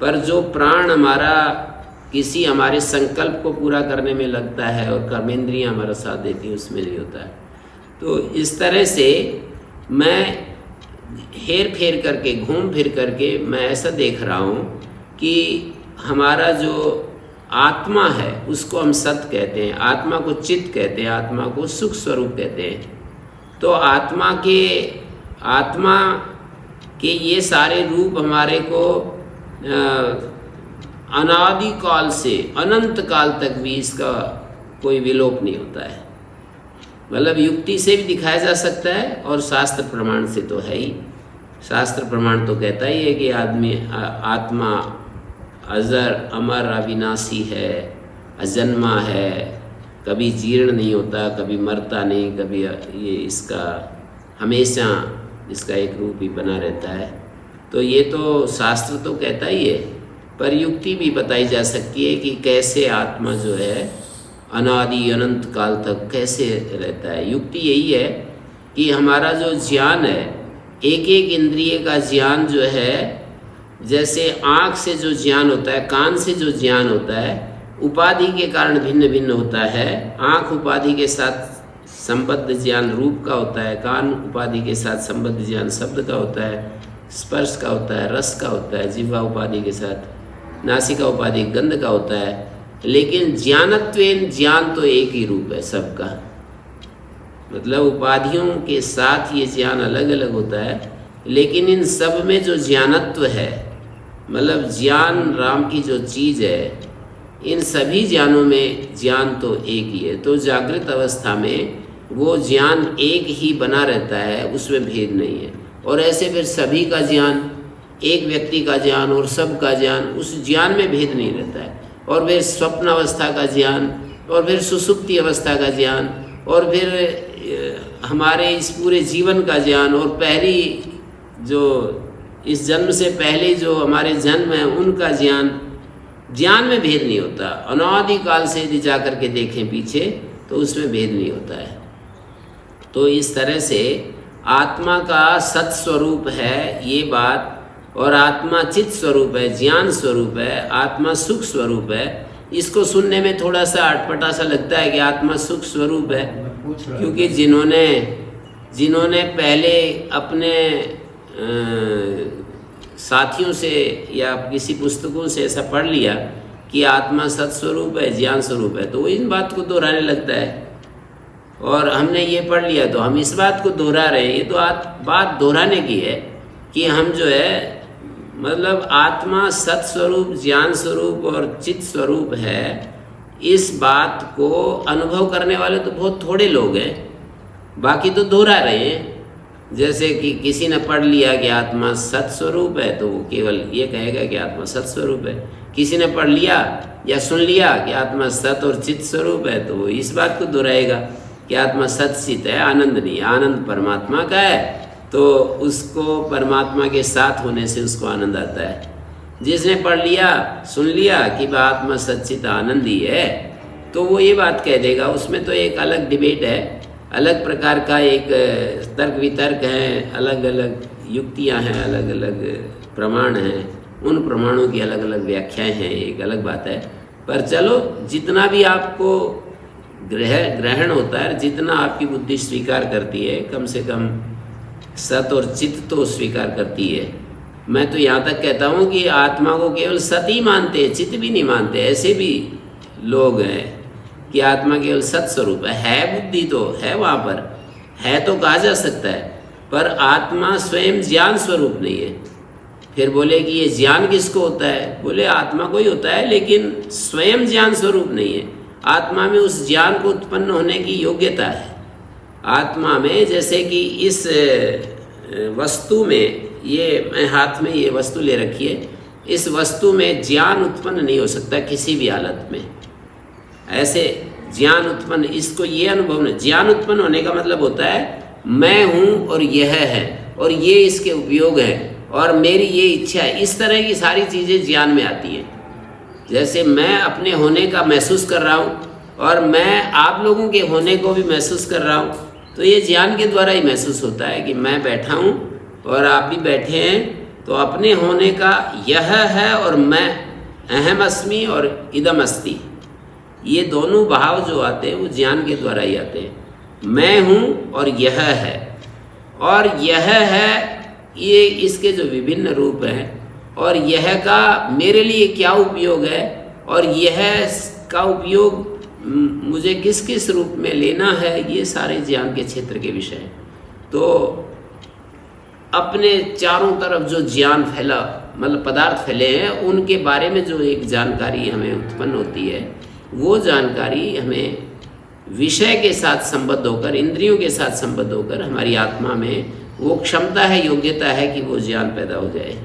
Speaker 1: पर जो प्राण हमारा किसी हमारे संकल्प को पूरा करने में लगता है और कर्मेंद्रियाँ हमारा साथ देती हैं, उसमें नहीं होता है। तो इस तरह से मैं हेर फेर करके, घूम फिर करके मैं ऐसा देख रहा हूँ कि हमारा जो आत्मा है उसको हम सत्य कहते हैं, आत्मा को चित्त कहते हैं, आत्मा को सुख स्वरूप कहते हैं। तो आत्मा के ये सारे रूप हमारे को अनादि काल से अनंत काल तक भी इसका कोई विलोप नहीं होता है। मतलब युक्ति से भी दिखाया जा सकता है और शास्त्र प्रमाण से तो है ही। शास्त्र प्रमाण तो कहता ही है कि आत्मा अजर अमर अविनाशी है, अजन्मा है, कभी जीर्ण नहीं होता, कभी मरता नहीं, कभी ये इसका हमेशा इसका एक रूप ही बना रहता है। तो ये तो शास्त्र तो कहता ही है, पर युक्ति भी बताई जा सकती है कि कैसे आत्मा जो है अनादि अनंत काल तक कैसे रहता है। युक्ति यही है कि हमारा जो ज्ञान है, एक एक इंद्रिय का ज्ञान जो है, जैसे आँख से जो ज्ञान होता है, कान से जो ज्ञान होता है, उपाधि के कारण भिन्न भिन्न होता है। आँख उपाधि के साथ संबद्ध ज्ञान रूप का होता है, कान उपाधि के साथ संबद्ध ज्ञान शब्द का होता है, स्पर्श का होता है, रस का होता है, जिह्वा उपाधि के साथ नासिका उपाधि गंध का होता है। लेकिन ज्ञानत्वेन ज्ञान तो एक ही रूप है सबका। मतलब उपाधियों के साथ ये ज्ञान अलग अलग होता है, लेकिन इन सब में जो ज्ञानत्व है, मतलब ज्ञान राम की जो चीज़ है, इन सभी ज्ञानों में ज्ञान तो एक ही है। तो जागृत अवस्था में वो ज्ञान एक ही बना रहता है, उसमें भेद नहीं है। और ऐसे फिर सभी का ज्ञान, एक व्यक्ति का ज्ञान और सब का ज्ञान, उस ज्ञान में भेद नहीं रहता है। और फिर स्वप्न अवस्था का ज्ञान, और फिर सुसुप्ति अवस्था का ज्ञान, और फिर हमारे इस पूरे जीवन का ज्ञान, और पहली जो इस जन्म से पहले जो हमारे जन्म है उनका ज्ञान में भेद नहीं होता। अनादि काल से यदि जा कर के देखें पीछे, तो उसमें भेद नहीं होता है। तो इस तरह से आत्मा का सत स्वरूप है ये बात, और आत्मा चित स्वरूप है, ज्ञान स्वरूप है, आत्मा सुख स्वरूप है। इसको सुनने में थोड़ा सा अटपटा सा लगता है कि आत्मा सुख स्वरूप है, क्योंकि जिन्होंने पहले अपने साथियों से या किसी पुस्तकों से ऐसा पढ़ लिया कि आत्मा सत्स्वरूप है, ज्ञान स्वरूप है, तो वो इन बात को दोहराने लगता है। और हमने ये पढ़ लिया तो हम इस बात को दोहरा रहे हैं। ये तो बात दोहराने की है कि हम जो है मतलब आत्मा सत्स्वरूप, ज्ञान स्वरूप और चित स्वरूप है, इस बात को अनुभव करने वाले तो बहुत थोड़े लोग हैं, बाकी तो दोहरा रहे हैं। जैसे कि किसी ने पढ़ लिया कि आत्मा सत्स्वरूप है तो वो केवल ये कहेगा कि आत्मा सत्स्वरूप है। किसी ने पढ़ लिया या सुन लिया कि आत्मा सत और चित स्वरूप है तो वो इस बात को दोहराएगा कि आत्मा सत्चित है, आनंद नहीं है, आनंद परमात्मा का है, तो उसको परमात्मा के साथ होने से उसको आनंद आता है। जिसने पढ़ लिया, सुन लिया कि आत्मा सच्चित आनंद ही है, तो वो ये बात कह देगा। उसमें तो एक अलग डिबेट है, अलग प्रकार का एक तर्क वितर्क है, अलग अलग युक्तियां हैं, अलग अलग प्रमाण हैं, उन प्रमाणों की अलग अलग व्याख्याएं हैं, एक अलग बात है। पर चलो, जितना भी आपको ग्रहण होता है, जितना आपकी बुद्धि स्वीकार करती है, कम से कम सत और चित तो स्वीकार करती है। मैं तो यहाँ तक कहता हूँ कि आत्मा को केवल सत ही मानते हैं, चित भी नहीं मानते। ऐसे भी लोग हैं कि आत्मा केवल सत स्वरूप है, बुद्धि तो है, वहाँ पर है तो कहा जा सकता है, पर आत्मा स्वयं ज्ञान स्वरूप नहीं है। फिर बोले कि ये ज्ञान किसको होता है? बोले आत्मा को ही होता है, लेकिन स्वयं ज्ञान स्वरूप नहीं है। आत्मा में उस ज्ञान को उत्पन्न होने की योग्यता है। आत्मा में, जैसे कि इस वस्तु में, ये मैं हाथ में ये वस्तु ले रखी है, इस वस्तु में ज्ञान उत्पन्न नहीं हो सकता किसी भी हालत में। ऐसे ज्ञान उत्पन्न, इसको ये अनुभव नहीं, ज्ञान उत्पन्न होने का मतलब होता है मैं हूँ और यह है और ये इसके उपयोग है और मेरी ये इच्छा है। इस तरह की सारी चीज़ें ज्ञान में आती हैं। जैसे मैं अपने होने का महसूस कर रहा हूँ और मैं आप लोगों के होने को भी महसूस कर रहा हूँ, तो ये ज्ञान के द्वारा ही महसूस होता है कि मैं बैठा हूँ और आप भी बैठे हैं। तो अपने होने का यह है और मैं, अहम अस्मि और इदम अस्ति, ये दोनों भाव जो आते हैं वो ज्ञान के द्वारा ही आते हैं। मैं हूँ और यह है, और यह है ये इसके जो विभिन्न रूप हैं, और यह का मेरे लिए क्या उपयोग है और यह का उपयोग मुझे किस किस रूप में लेना है, ये सारे ज्ञान के क्षेत्र के विषय हैं। तो अपने चारों तरफ जो ज्ञान फैला, मतलब पदार्थ फैले हैं, उनके बारे में जो एक जानकारी हमें उत्पन्न होती है, वो जानकारी हमें विषय के साथ संबद्ध होकर, इंद्रियों के साथ संबद्ध होकर हमारी आत्मा में वो क्षमता है, योग्यता है कि वो ज्ञान पैदा हो जाए।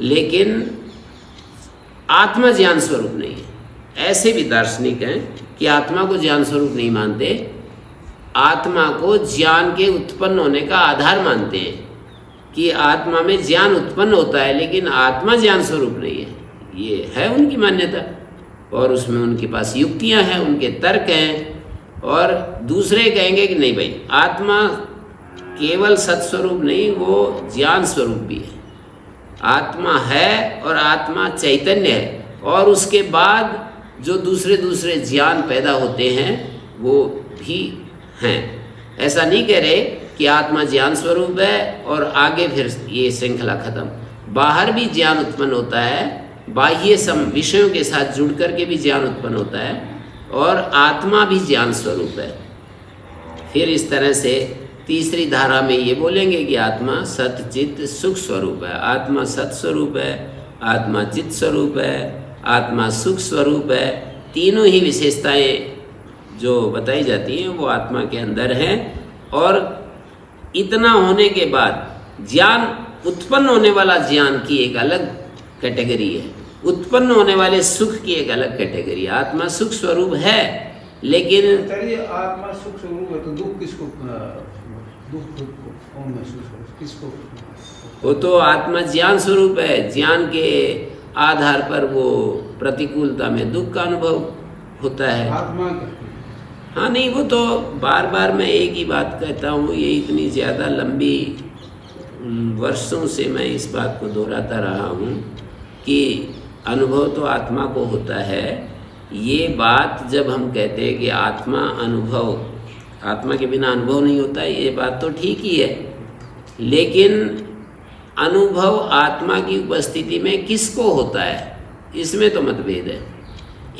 Speaker 1: लेकिन आत्मा ज्ञान स्वरूप नहीं है। ऐसे भी दार्शनिक हैं कि आत्मा को ज्ञान स्वरूप नहीं मानते, आत्मा को ज्ञान के उत्पन्न होने का आधार मानते हैं कि आत्मा में ज्ञान उत्पन्न होता है, लेकिन आत्मा ज्ञान स्वरूप नहीं है। ये है उनकी मान्यता, और उसमें उनके पास युक्तियां हैं, उनके तर्क हैं। और दूसरे कहेंगे कि नहीं भाई, आत्मा केवल सत्स्वरूप नहीं, वो ज्ञान स्वरूप भी है। आत्मा है और आत्मा चैतन्य है, और उसके बाद जो दूसरे दूसरे ज्ञान पैदा होते हैं वो भी हैं। ऐसा नहीं कह रहे कि आत्मा ज्ञान स्वरूप है और आगे फिर ये श्रृंखला खत्म। बाहर भी ज्ञान उत्पन्न होता है, बाह्य विषयों के साथ जुड़ करके भी ज्ञान उत्पन्न होता है, और आत्मा भी ज्ञान स्वरूप है। फिर इस तरह से तीसरी धारा में ये बोलेंगे कि आत्मा सत चित सुख स्वरूप है, आत्मा सत स्वरूप है, आत्मा चित स्वरूप है, आत्मा सुख स्वरूप है। तीनों ही विशेषताएं जो बताई जाती हैं वो आत्मा के अंदर हैं। और इतना होने के बाद ज्ञान, उत्पन्न होने वाला ज्ञान की एक अलग कैटेगरी है, उत्पन्न होने वाले सुख की एक अलग कैटेगरी है। आत्मा सुख स्वरूप है, लेकिन
Speaker 2: आत्मा सुख स्वरूप है तो दुख किसको, दुख को कौन महसूस करे, किसको?
Speaker 1: वो तो आत्मा ज्ञान स्वरूप है, ज्ञान के आधार पर वो प्रतिकूलता में दुख का अनुभव होता है।
Speaker 2: आत्मा
Speaker 1: हाँ नहीं, वो तो बार बार मैं एक ही बात कहता हूँ, ये इतनी ज़्यादा लंबी वर्षों से मैं इस बात को दोहराता रहा हूँ कि अनुभव तो आत्मा को होता है। ये बात जब हम कहते हैं कि आत्मा अनुभव, आत्मा के बिना अनुभव नहीं होता है, ये बात तो ठीक ही है, लेकिन अनुभव आत्मा की उपस्थिति में किसको होता है, इसमें तो मतभेद है।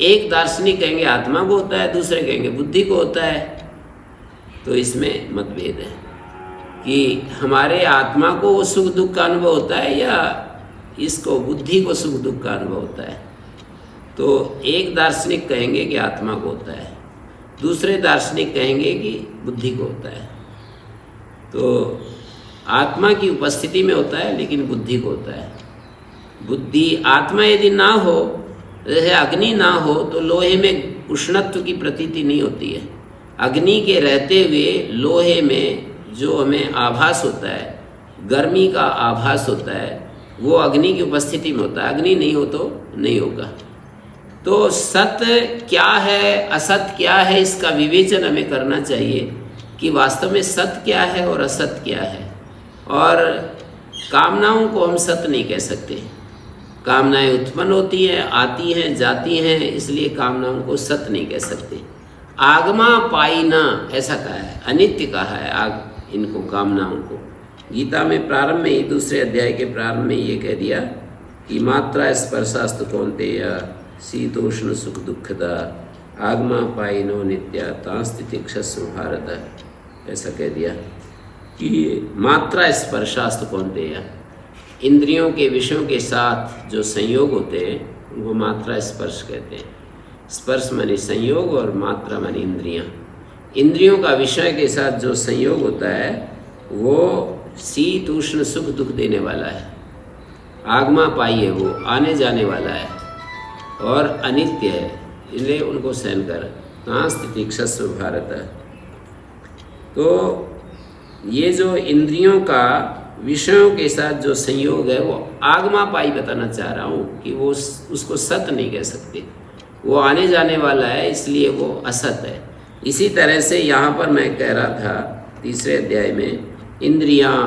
Speaker 1: एक दार्शनिक कहेंगे आत्मा को होता है, दूसरे कहेंगे बुद्धि को होता है। तो इसमें मतभेद है कि हमारे आत्मा को वो सुख दुख का अनुभव होता है या इसको बुद्धि को सुख दुख का अनुभव होता है। तो एक दार्शनिक कहेंगे कि आत्मा को होता है, दूसरे दार्शनिक कहेंगे कि बुद्धि को होता है। तो आत्मा की उपस्थिति में होता है लेकिन बुद्धि को होता है। बुद्धि, आत्मा यदि ना हो, जैसे अग्नि ना हो तो लोहे में उष्णत्व की प्रतीति नहीं होती है। अग्नि के रहते हुए लोहे में जो हमें आभास होता है, गर्मी का आभास होता है, वो अग्नि की उपस्थिति में होता है। अग्नि नहीं हो तो नहीं होगा। तो सत्य क्या है, असत्य क्या है, इसका विवेचन हमें करना चाहिए कि वास्तव में सत्य क्या है और असत्य क्या है। और कामनाओं को हम सत्य नहीं कह सकते। कामनाएं उत्पन्न होती हैं, आती हैं, जाती हैं, इसलिए कामनाओं को सत्य नहीं कह सकते। आगमा पाइना ऐसा कहा है, अनित्य कहा है इनको, कामनाओं को। गीता में प्रारंभ में ही, दूसरे अध्याय के प्रारंभ में ये कह दिया कि मात्रा स्पर्शास्तु कौन्तेय शीतोष्ण सुख दुखदा आगमा पाइनो नित्या तांस्तितिक्षस्व भारत, ऐसा कह दिया कि मात्रा स्पर्शास्तु कौन्तेय, इंद्रियों के विषयों के साथ जो संयोग होते हैं उनको मात्रा स्पर्श कहते हैं। स्पर्श मानी संयोग और मात्रा मानी इंद्रियां। इंद्रियों का विषय के साथ जो संयोग होता है वो शीत उष्ण सुख दुख देने वाला है। आगमा पाई है, वो आने जाने वाला है और अनित्य है, इसलिए उनको सहन कर। तांस्तितिक्षस्व भारत। तो ये जो इंद्रियों का विषयों के साथ जो संयोग है वो आगमा पाई बताना चाह रहा हूँ कि वो उसको सत्य नहीं कह सकते। वो आने जाने वाला है, इसलिए वो असत है। इसी तरह से यहाँ पर मैं कह रहा था तीसरे अध्याय में, इंद्रियाँ,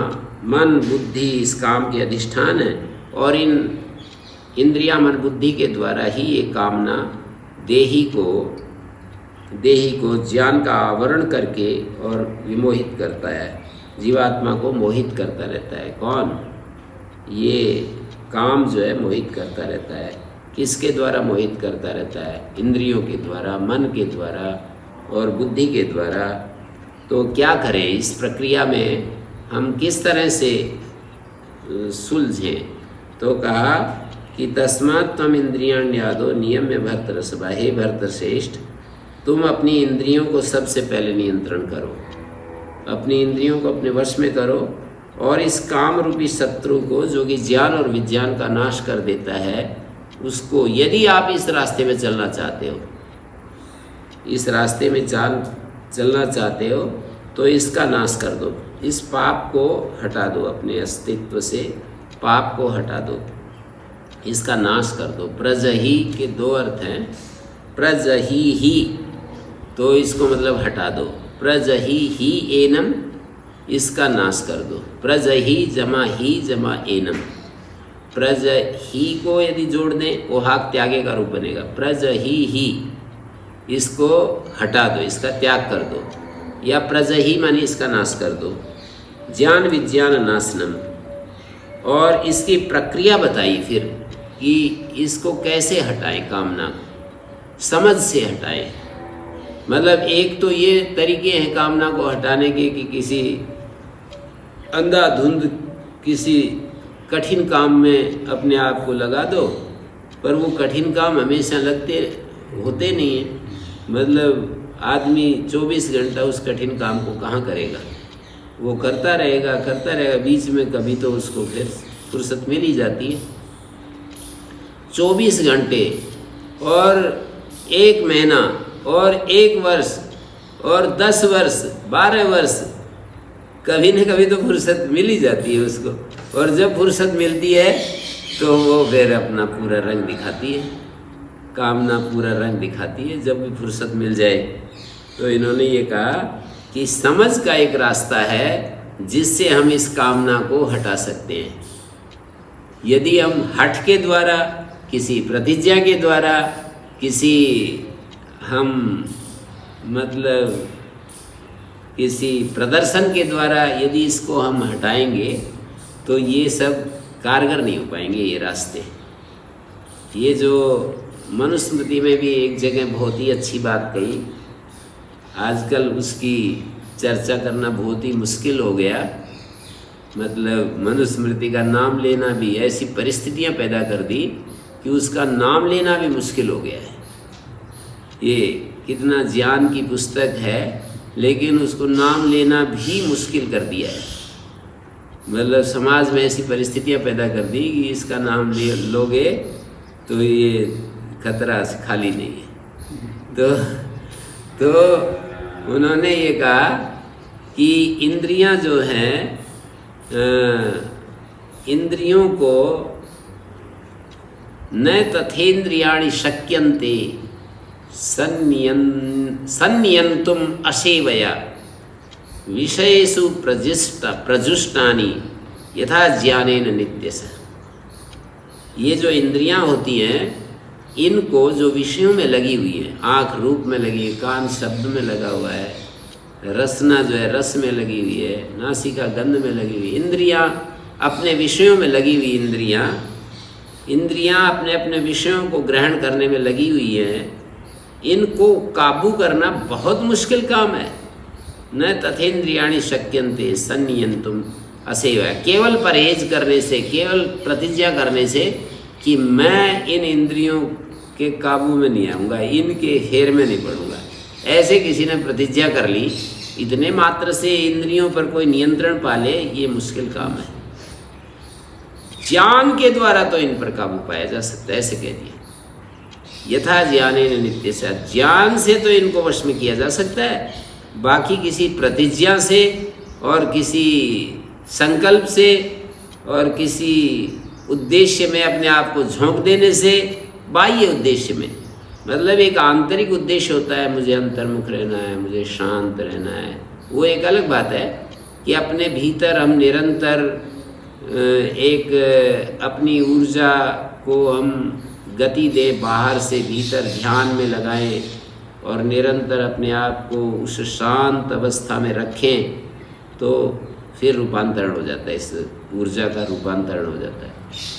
Speaker 1: मन, बुद्धि इस काम के अधिष्ठान है और इन इंद्रियाँ, मन, बुद्धि के द्वारा ही ये कामना देही को ज्ञान का आवरण करके और विमोहित करता है, जीवात्मा को मोहित करता रहता है। कौन? ये काम जो है मोहित करता रहता है। किसके द्वारा मोहित करता रहता है? इंद्रियों के द्वारा, मन के द्वारा और बुद्धि के द्वारा। तो क्या करें इस प्रक्रिया में, हम किस तरह से सुलझें? तो कहा कि तस्मात् त्वम इंद्रियाण्यादो नियम्य भर्तृसभा। हे भर्तृश्रेष्ठ, तुम अपनी इंद्रियों को सबसे पहले नियंत्रण करो, अपनी इंद्रियों को अपने वश में करो और इस काम रूपी शत्रु को, जो कि ज्ञान और विज्ञान का नाश कर देता है, उसको, यदि आप इस रास्ते में चलना चाहते हो, इस रास्ते में चलना चाहते हो तो इसका नाश कर दो। इस पाप को हटा दो, अपने अस्तित्व से पाप को हटा दो, इसका नाश कर दो। प्रजही के दो अर्थ हैं। प्रजही ही, तो इसको मतलब हटा दो। प्रजही ही एनम, इसका नाश कर दो। प्रजही जमा ही जमा एनम। प्रजही को यदि जोड़ दें, ओहाक त्यागे का रूप बनेगा। प्रजही ही, इसको हटा दो, इसका त्याग कर दो, या प्रजही मानी इसका नाश कर दो। ज्ञान विज्ञान नाशनम, और इसकी प्रक्रिया बताई फिर कि इसको कैसे हटाएं, कामना को समझ से हटाएं। मतलब एक तो ये तरीके हैं कामना को हटाने के कि किसी अंधाधुंध किसी कठिन काम में अपने आप को लगा दो, पर वो कठिन काम हमेशा होते नहीं हैं। मतलब आदमी 24 घंटा उस कठिन काम को कहाँ करेगा, वो करता रहेगा, बीच में कभी तो उसको फिर फुर्सत मिल ही जाती है। 24 घंटे और 1 महीना और 1 वर्ष और 10 वर्ष 12 वर्ष, कभी न कभी तो फुर्सत मिल ही जाती है उसको। और जब फुर्सत मिलती है तो वो फिर अपना पूरा रंग दिखाती है, कामना पूरा रंग दिखाती है। जब भी फुर्सत मिल जाए तो इन्होंने ये कहा कि समझ का एक रास्ता है जिससे हम इस कामना को हटा सकते हैं। यदि हम हठ के द्वारा, किसी प्रतिज्ञा के द्वारा, किसी हम मतलब किसी प्रदर्शन के द्वारा यदि इसको हम हटाएंगे तो ये सब कारगर नहीं हो पाएंगे ये रास्ते। ये जो मनुस्मृति में भी एक जगह बहुत ही अच्छी बात कही, आजकल उसकी चर्चा करना बहुत ही मुश्किल हो गया। मतलब मनुस्मृति का नाम लेना भी ऐसी परिस्थितियां पैदा कर दी कि उसका नाम लेना भी मुश्किल हो गया है। ये कितना ज्ञान की पुस्तक है, लेकिन उसको नाम लेना भी मुश्किल कर दिया है। मतलब समाज में ऐसी परिस्थितियां पैदा कर दी कि इसका नाम ले लोगे तो ये खतरा से खाली नहीं है। तो उन्होंने ये कहा कि इंद्रियां जो हैं, इंद्रियों को न तथेन्द्रियाणि शक्यन्ते संनियंतुम असेवया विषयेषु प्रजुष्टानि यथा ज्ञानेन नित्यस्य। ये जो इंद्रियां होती हैं, इनको जो विषयों में लगी हुई है, आँख रूप में लगी है, कान शब्द में लगा हुआ है, रसना जो है रस में लगी हुई है, नासिका गंध में लगी हुई, इंद्रियां अपने विषयों में लगी हुई, इंद्रियां अपने अपने विषयों को ग्रहण करने में लगी हुई हैं। इनको काबू करना बहुत मुश्किल काम है। न तथेन्द्रियाणि शक्यन्ते संनियंतुम असेवया। केवल परहेज करने से, केवल प्रतिज्ञा करने से कि मैं इन इंद्रियों के काबू में नहीं आऊँगा, इनके फेर में नहीं पड़ूंगा, ऐसे किसी ने प्रतिज्ञा कर ली, इतने मात्र से इंद्रियों पर कोई नियंत्रण पा ले, ये मुश्किल काम है। ज्ञान के द्वारा तो इन पर काबू पाया जा सकता है, ऐसे कह दिया। यथा ज्ञानेन नित्यस्य, ज्ञान से तो इनको वश में किया जा सकता है, बाकी किसी प्रतिज्ञा से और किसी संकल्प से और किसी उद्देश्य में अपने आप को झोंक देने से, बाह्य उद्देश्य में, मतलब एक आंतरिक उद्देश्य होता है, मुझे अंतर्मुख रहना है, मुझे शांत रहना है, वो एक अलग बात है कि अपने भीतर हम निरंतर एक अपनी ऊर्जा को हम गति दे, बाहर से भीतर ध्यान में लगाएं और निरंतर अपने आप को उस शांत अवस्था में रखें, तो फिर रूपांतरण हो जाता है, इस ऊर्जा का रूपांतरण हो जाता है।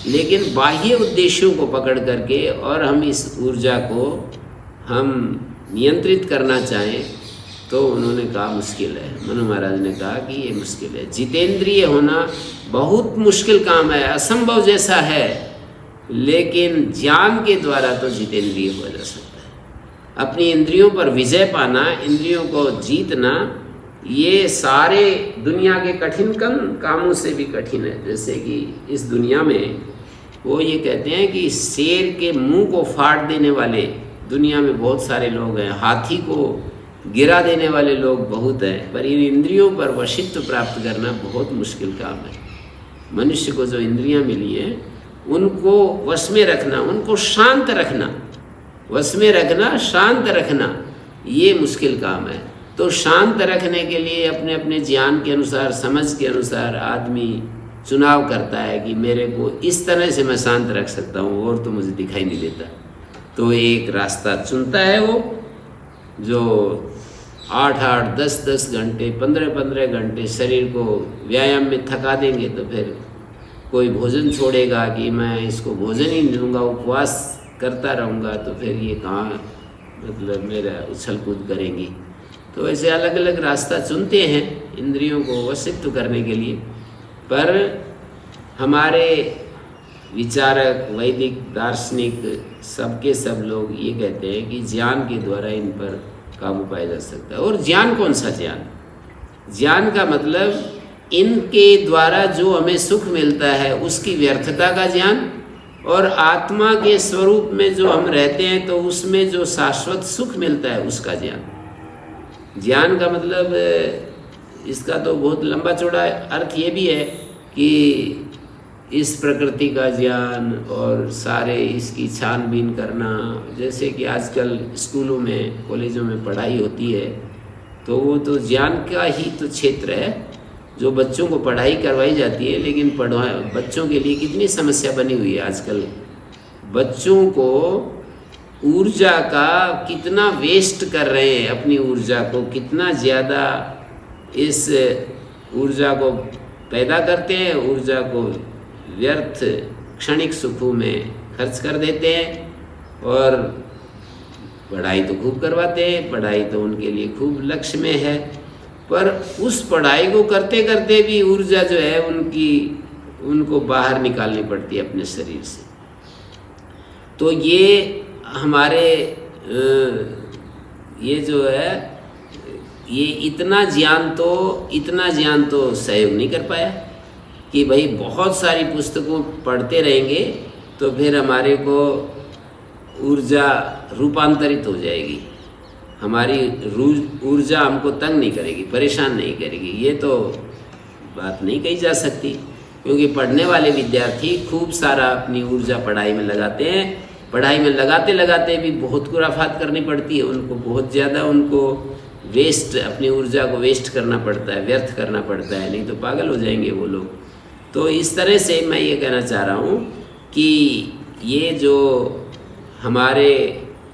Speaker 1: लेकिन बाह्य उद्देश्यों को पकड़ करके और हम इस ऊर्जा को हम नियंत्रित करना चाहें तो उन्होंने कहा मुश्किल है। मनु महाराज ने कहा कि ये मुश्किल है, जितेंद्रिय होना बहुत मुश्किल काम है, असंभव जैसा है, लेकिन ज्ञान के द्वारा तो जितेंद्रिय हो जा सकता है। अपनी इंद्रियों पर विजय पाना, इंद्रियों को जीतना, ये सारे दुनिया के कठिन कामों से भी कठिन है। जैसे कि इस दुनिया में वो ये कहते हैं कि शेर के मुंह को फाड़ देने वाले दुनिया में बहुत सारे लोग हैं, हाथी को गिरा देने वाले लोग बहुत हैं, पर इन इंद्रियों पर वशित्व प्राप्त करना बहुत मुश्किल काम है। मनुष्य को जो इंद्रियां मिली हैं उनको वश में रखना, उनको शांत रखना, वश में रखना, शांत रखना, ये मुश्किल काम है। तो शांत रखने के लिए अपने अपने ज्ञान के अनुसार, समझ के अनुसार आदमी चुनाव करता है कि मेरे को इस तरह से मैं शांत रख सकता हूँ और तो मुझे दिखाई नहीं देता, तो एक रास्ता चुनता है वो, जो 8-8, 10-10 घंटे, 15-15 घंटे शरीर को व्यायाम में थका देंगे तो फिर कोई भोजन छोड़ेगा कि मैं इसको भोजन ही नहीं दूंगा, उपवास करता रहूँगा, तो फिर ये कहाँ मतलब मेरा उछल कूद करेंगी। तो ऐसे अलग अलग रास्ता चुनते हैं इंद्रियों को वशित्व करने के लिए। पर हमारे विचारक, वैदिक दार्शनिक, सबके सब लोग ये कहते हैं कि ज्ञान के द्वारा इन पर काबू पाया जा सकता है। और ज्ञान कौन सा ज्ञान? ज्ञान का मतलब इनके द्वारा जो हमें सुख मिलता है उसकी व्यर्थता का ज्ञान, और आत्मा के स्वरूप में जो हम रहते हैं तो उसमें जो शाश्वत सुख मिलता है उसका ज्ञान। ज्ञान का मतलब इसका तो बहुत लंबा चौड़ा अर्थ ये भी है कि इस प्रकृति का ज्ञान और सारे इसकी छानबीन करना, जैसे कि आजकल स्कूलों में, कॉलेजों में पढ़ाई होती है तो वो तो ज्ञान का ही तो क्षेत्र है जो बच्चों को पढ़ाई करवाई जाती है। लेकिन बच्चों के लिए कितनी समस्या बनी हुई है आजकल। बच्चों को ऊर्जा का कितना वेस्ट कर रहे हैं, अपनी ऊर्जा को कितना ज़्यादा इस ऊर्जा को पैदा करते हैं, ऊर्जा को व्यर्थ क्षणिक सुखों में खर्च कर देते हैं। और पढ़ाई तो खूब करवाते हैं, पढ़ाई तो उनके लिए खूब लक्ष्य में है, पर उस पढ़ाई को करते करते भी ऊर्जा जो है उनको बाहर निकालनी पड़ती है अपने शरीर से। तो ये हमारे ये जो है ये इतना ज्ञान तो सहयोग नहीं कर पाया कि भाई बहुत सारी पुस्तकों पढ़ते रहेंगे तो फिर हमारे को ऊर्जा रूपांतरित हो जाएगी, हमारी ऊर्जा हमको तंग नहीं करेगी, परेशान नहीं करेगी। ये तो बात नहीं कही जा सकती, क्योंकि पढ़ने वाले विद्यार्थी खूब सारा अपनी ऊर्जा पढ़ाई में लगाते हैं। पढ़ाई में लगाते लगाते भी बहुत खुराफात करनी पड़ती है उनको, बहुत ज़्यादा उनको वेस्ट, अपनी ऊर्जा को वेस्ट करना पड़ता है, व्यर्थ करना पड़ता है, नहीं तो पागल हो जाएंगे वो लोग। तो इस तरह से मैं ये कहना चाह रहा हूँ कि ये जो हमारे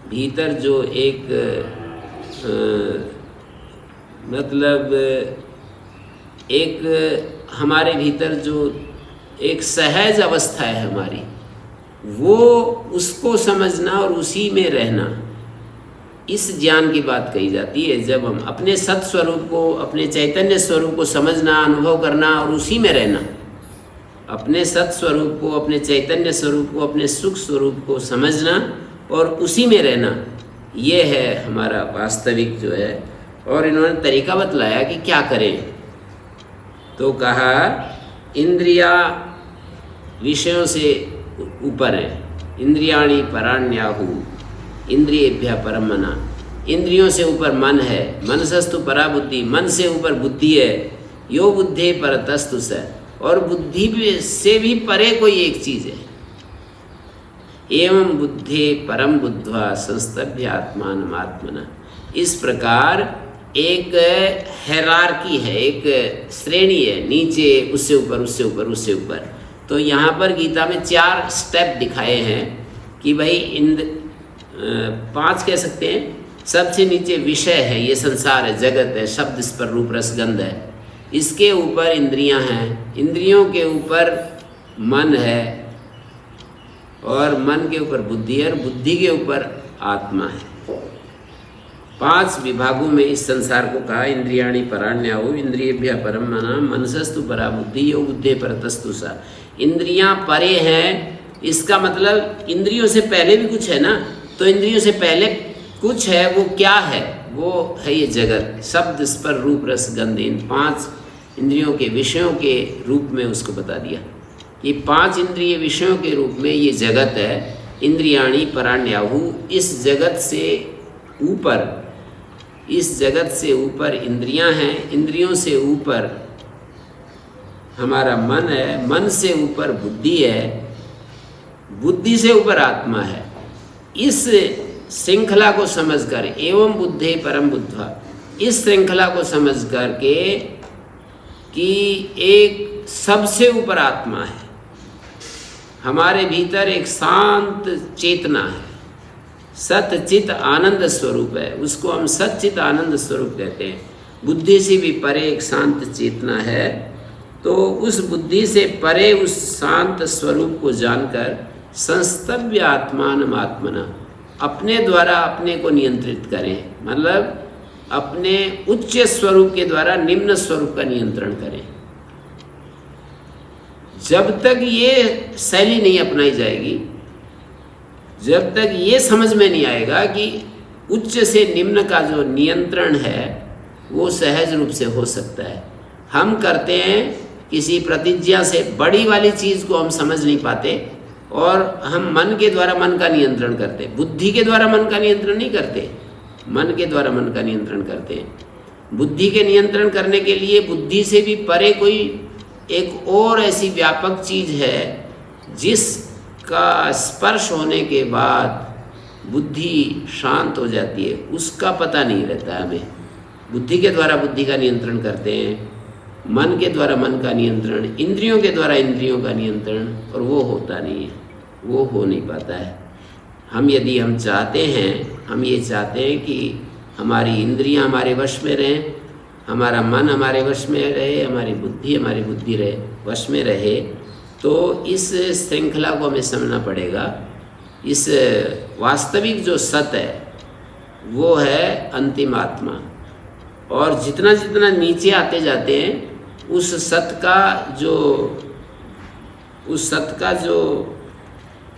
Speaker 1: भीतर जो एक मतलब एक हमारे भीतर जो एक सहज अवस्था है हमारी, वो उसको समझना और उसी में रहना, इस ज्ञान की बात कही जाती है। जब हम अपने सत स्वरूप को, अपने चैतन्य स्वरूप को समझना, अनुभव करना और उसी में रहना, अपने सत स्वरूप को, अपने चैतन्य स्वरूप को, अपने सुख स्वरूप को समझना और उसी में रहना, ये है हमारा वास्तविक जो है। और इन्होंने तरीका बतलाया कि क्या करें, तो कहा इंद्रिया विषयों से ऊपर है, इंद्रियाणि पराण्याहु इंद्रियेभ्यः परम मना, इंद्रियों से ऊपर मन है, मनसस्तु परा बुद्धि, मन से ऊपर बुद्धि है, यो बुद्धे परतस्तु स, और बुद्धि से भी परे कोई एक चीज़ है। एवं बुद्धे परम बुद्ध्वा संस्तभ्य आत्मानमात्मना, इस प्रकार एक हैरार्की है, एक श्रेणी है, नीचे उससे ऊपर, उससे ऊपर, उससे ऊपर। तो यहाँ पर गीता में 4 स्टेप दिखाए हैं कि भाई 5 कह सकते हैं। सबसे नीचे विषय है, ये संसार है, जगत है, शब्द स्पर्श रूप रस गंध है, इसके ऊपर इंद्रियां हैं, इंद्रियों के ऊपर मन है, और मन के ऊपर बुद्धि है, और बुद्धि के ऊपर आत्मा है। 5 विभागों में इस संसार को कहा, इंद्रियाणि पराण्याहु इंद्रियेभ्यः परम मना मनसस्तु परा बुद्धि यो बुद्धे परतस्तु सा। इंद्रियां परे हैं, इसका मतलब इंद्रियों से पहले भी कुछ है ना, तो इंद्रियों से पहले कुछ है, वो क्या है? वो है ये जगत, शब्द स्पर्श रूप रस गंध, इन 5 इंद्रियों के विषयों के रूप में उसको बता दिया। ये 5 इंद्रिय विषयों के रूप में ये जगत है। इंद्रियाणि पराण्याहु, इस जगत से ऊपर, इस जगत से ऊपर इंद्रियां हैं, इंद्रियों से ऊपर हमारा मन है, मन से ऊपर बुद्धि है, बुद्धि से ऊपर आत्मा है। इस श्रृंखला को समझकर, एवं बुद्धे परम बुद्ध्वा, इस श्रृंखला को समझ कर के कि एक सबसे ऊपर आत्मा है, हमारे भीतर एक शांत चेतना है, सतचित आनंद स्वरूप है, उसको हम सच्चित आनंद स्वरूप कहते हैं। बुद्धि से भी परे एक शांत चेतना है, तो उस बुद्धि से परे उस शांत स्वरूप को जानकर संस्तभ्य आत्मानमात्मना, अपने द्वारा अपने को नियंत्रित करें, मतलब अपने उच्च स्वरूप के द्वारा निम्न स्वरूप का नियंत्रण करें। जब तक ये शैली नहीं अपनाई जाएगी, जब तक ये समझ में नहीं आएगा कि उच्च से निम्न का जो नियंत्रण है वो सहज रूप से हो सकता है। हम करते हैं किसी प्रतिज्ञा से, बड़ी वाली चीज़ को हम समझ नहीं पाते, और हम मन के द्वारा मन का नियंत्रण करते, बुद्धि के द्वारा मन का नियंत्रण नहीं करते, मन के द्वारा मन का नियंत्रण करते हैं। बुद्धि के नियंत्रण करने के लिए बुद्धि से भी परे कोई एक और ऐसी व्यापक चीज़ है जिसका स्पर्श होने के बाद बुद्धि शांत हो जाती है, उसका पता नहीं रहता हमें। बुद्धि के द्वारा बुद्धि का नियंत्रण करते हैं, मन के द्वारा मन का नियंत्रण, इंद्रियों के द्वारा इंद्रियों का नियंत्रण, और वो होता नहीं है, वो हो नहीं पाता है। यदि हम चाहते हैं, हम ये चाहते हैं कि हमारी इंद्रियां हमारे वश में रहें, हमारा मन हमारे वश में रहे, हमारी बुद्धि रहे वश में रहे, तो इस श्रृंखला को हमें समझना पड़ेगा। इस वास्तविक जो सत्य है वो है अंतिम आत्मा, और जितना जितना नीचे आते जाते हैं उस सत्य का जो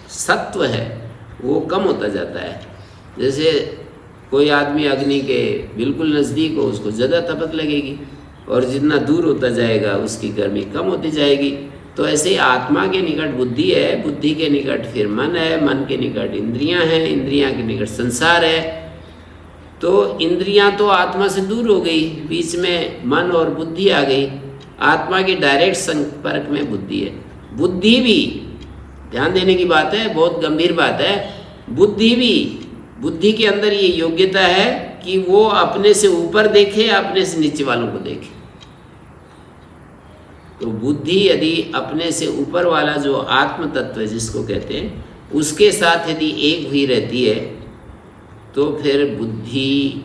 Speaker 1: सत्व है वो कम होता जाता है। जैसे कोई आदमी अग्नि के बिल्कुल नज़दीक हो, उसको ज़्यादा तपक लगेगी, और जितना दूर होता जाएगा उसकी गर्मी कम होती जाएगी। तो ऐसे ही आत्मा के निकट बुद्धि है, बुद्धि के निकट फिर मन है, मन के निकट इंद्रियां हैं, इंद्रियां के निकट संसार है। तो इंद्रियां तो आत्मा से दूर हो गई, बीच में मन और बुद्धि आ गई, आत्मा के डायरेक्ट संपर्क में बुद्धि है। बुद्धि भी ध्यान देने की बात है, बहुत गंभीर बात है। बुद्धि के अंदर ये योग्यता है कि वो अपने से ऊपर देखे, अपने से नीचे वालों को देखे। तो बुद्धि यदि अपने से ऊपर वाला जो आत्म तत्व है जिसको कहते हैं, उसके साथ यदि एक हुई रहती है, तो फिर बुद्धि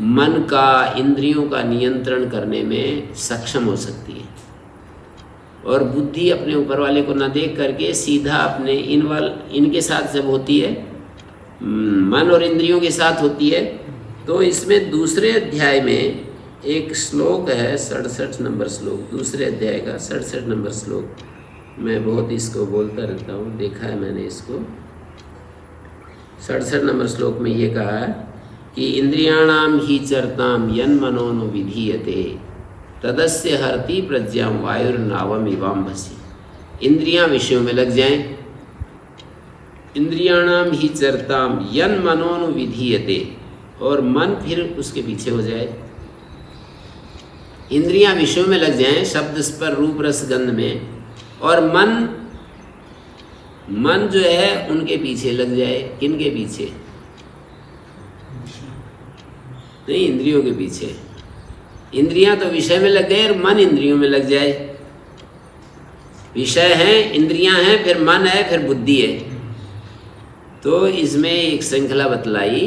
Speaker 1: मन का, इंद्रियों का नियंत्रण करने में सक्षम हो सकती है। और बुद्धि अपने ऊपर वाले को न देख करके सीधा अपने इनके साथ जब होती है, मन और इंद्रियों के साथ होती है, तो इसमें दूसरे अध्याय में एक श्लोक है, 67 नंबर श्लोक, दूसरे अध्याय का 67 नंबर श्लोक। मैं बहुत इसको बोलता रहता हूँ, देखा है मैंने इसको। 67 नंबर श्लोक में ये कहा है कि इंद्रियाणाम ही चरताम यन मनोनो विधीयते तदस्य हरति प्रज्ञाम वायुर्नावम इवाम्भसी। इंद्रियां विषयों में लग जाएं, इंद्रियाणाम ही चरताम यन मनोनु विधीयते, और मन फिर उसके पीछे हो जाए। इंद्रियां विषयों में लग जाएं, शब्द स्पर्श रूप रस गंध में, और मन जो है उनके पीछे लग जाए। किनके पीछे? नहीं, इंद्रियों के पीछे। इंद्रियां तो विषय में लग गए और मन इंद्रियों में लग जाए। विषय है, इंद्रियां हैं, फिर मन है, फिर बुद्धि है। तो इसमें एक श्रृंखला बतलाई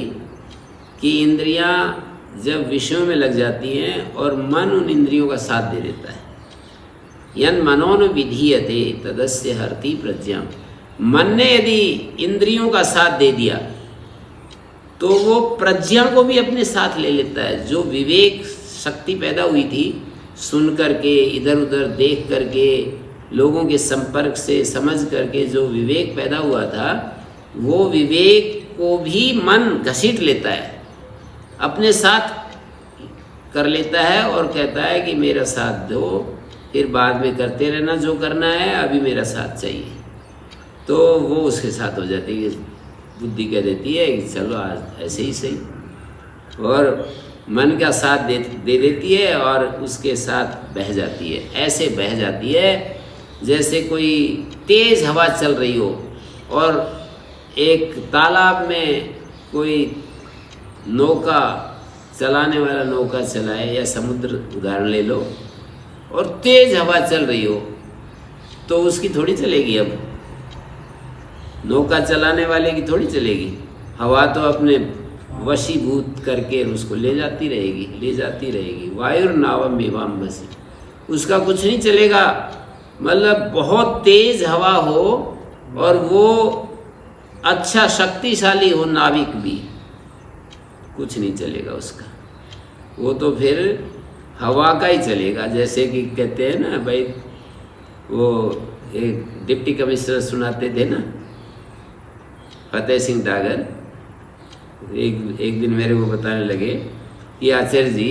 Speaker 1: कि इंद्रियां जब विषयों में लग जाती हैं और मन उन इंद्रियों का साथ दे देता है, यन मनोन विधीयते तदस्य हरति प्रज्ञा। मन ने यदि इंद्रियों का साथ दे दिया तो वो प्रज्ञा को भी अपने साथ ले लेता है। जो विवेक शक्ति पैदा हुई थी, सुन करके, इधर उधर देख करके, लोगों के संपर्क से समझ करके जो विवेक पैदा हुआ था, वो विवेक को भी मन घसीट लेता है, अपने साथ कर लेता है और कहता है कि मेरा साथ दो, फिर बाद में करते रहना जो करना है, अभी मेरा साथ चाहिए। तो वो उसके साथ हो जाती है। बुद्धि कह देती है कि चलो आज ऐसे ही सही, और मन का साथ दे देती है और उसके साथ बह जाती है। ऐसे बह जाती है जैसे कोई तेज़ हवा चल रही हो और एक तालाब में कोई नौका चलाने वाला नौका चलाए, या समुद्र उदाहरण ले लो, और तेज़ हवा चल रही हो, तो उसकी थोड़ी चलेगी। अब नौका चलाने वाले की थोड़ी चलेगी। हवा तो अपने वशीभूत करके उसको ले जाती रहेगी। वायुर्नावम इवाम्भसी, उसका कुछ नहीं चलेगा। मतलब बहुत तेज हवा हो और वो अच्छा शक्तिशाली हो नाविक भी, कुछ नहीं चलेगा उसका। वो तो फिर हवा का ही चलेगा। जैसे कि कहते हैं ना भाई, वो एक डिप्टी कमिश्नर सुनाते थे ना, फतेह सिंह डागर, एक दिन मेरे को बताने लगे कि आचार्य जी,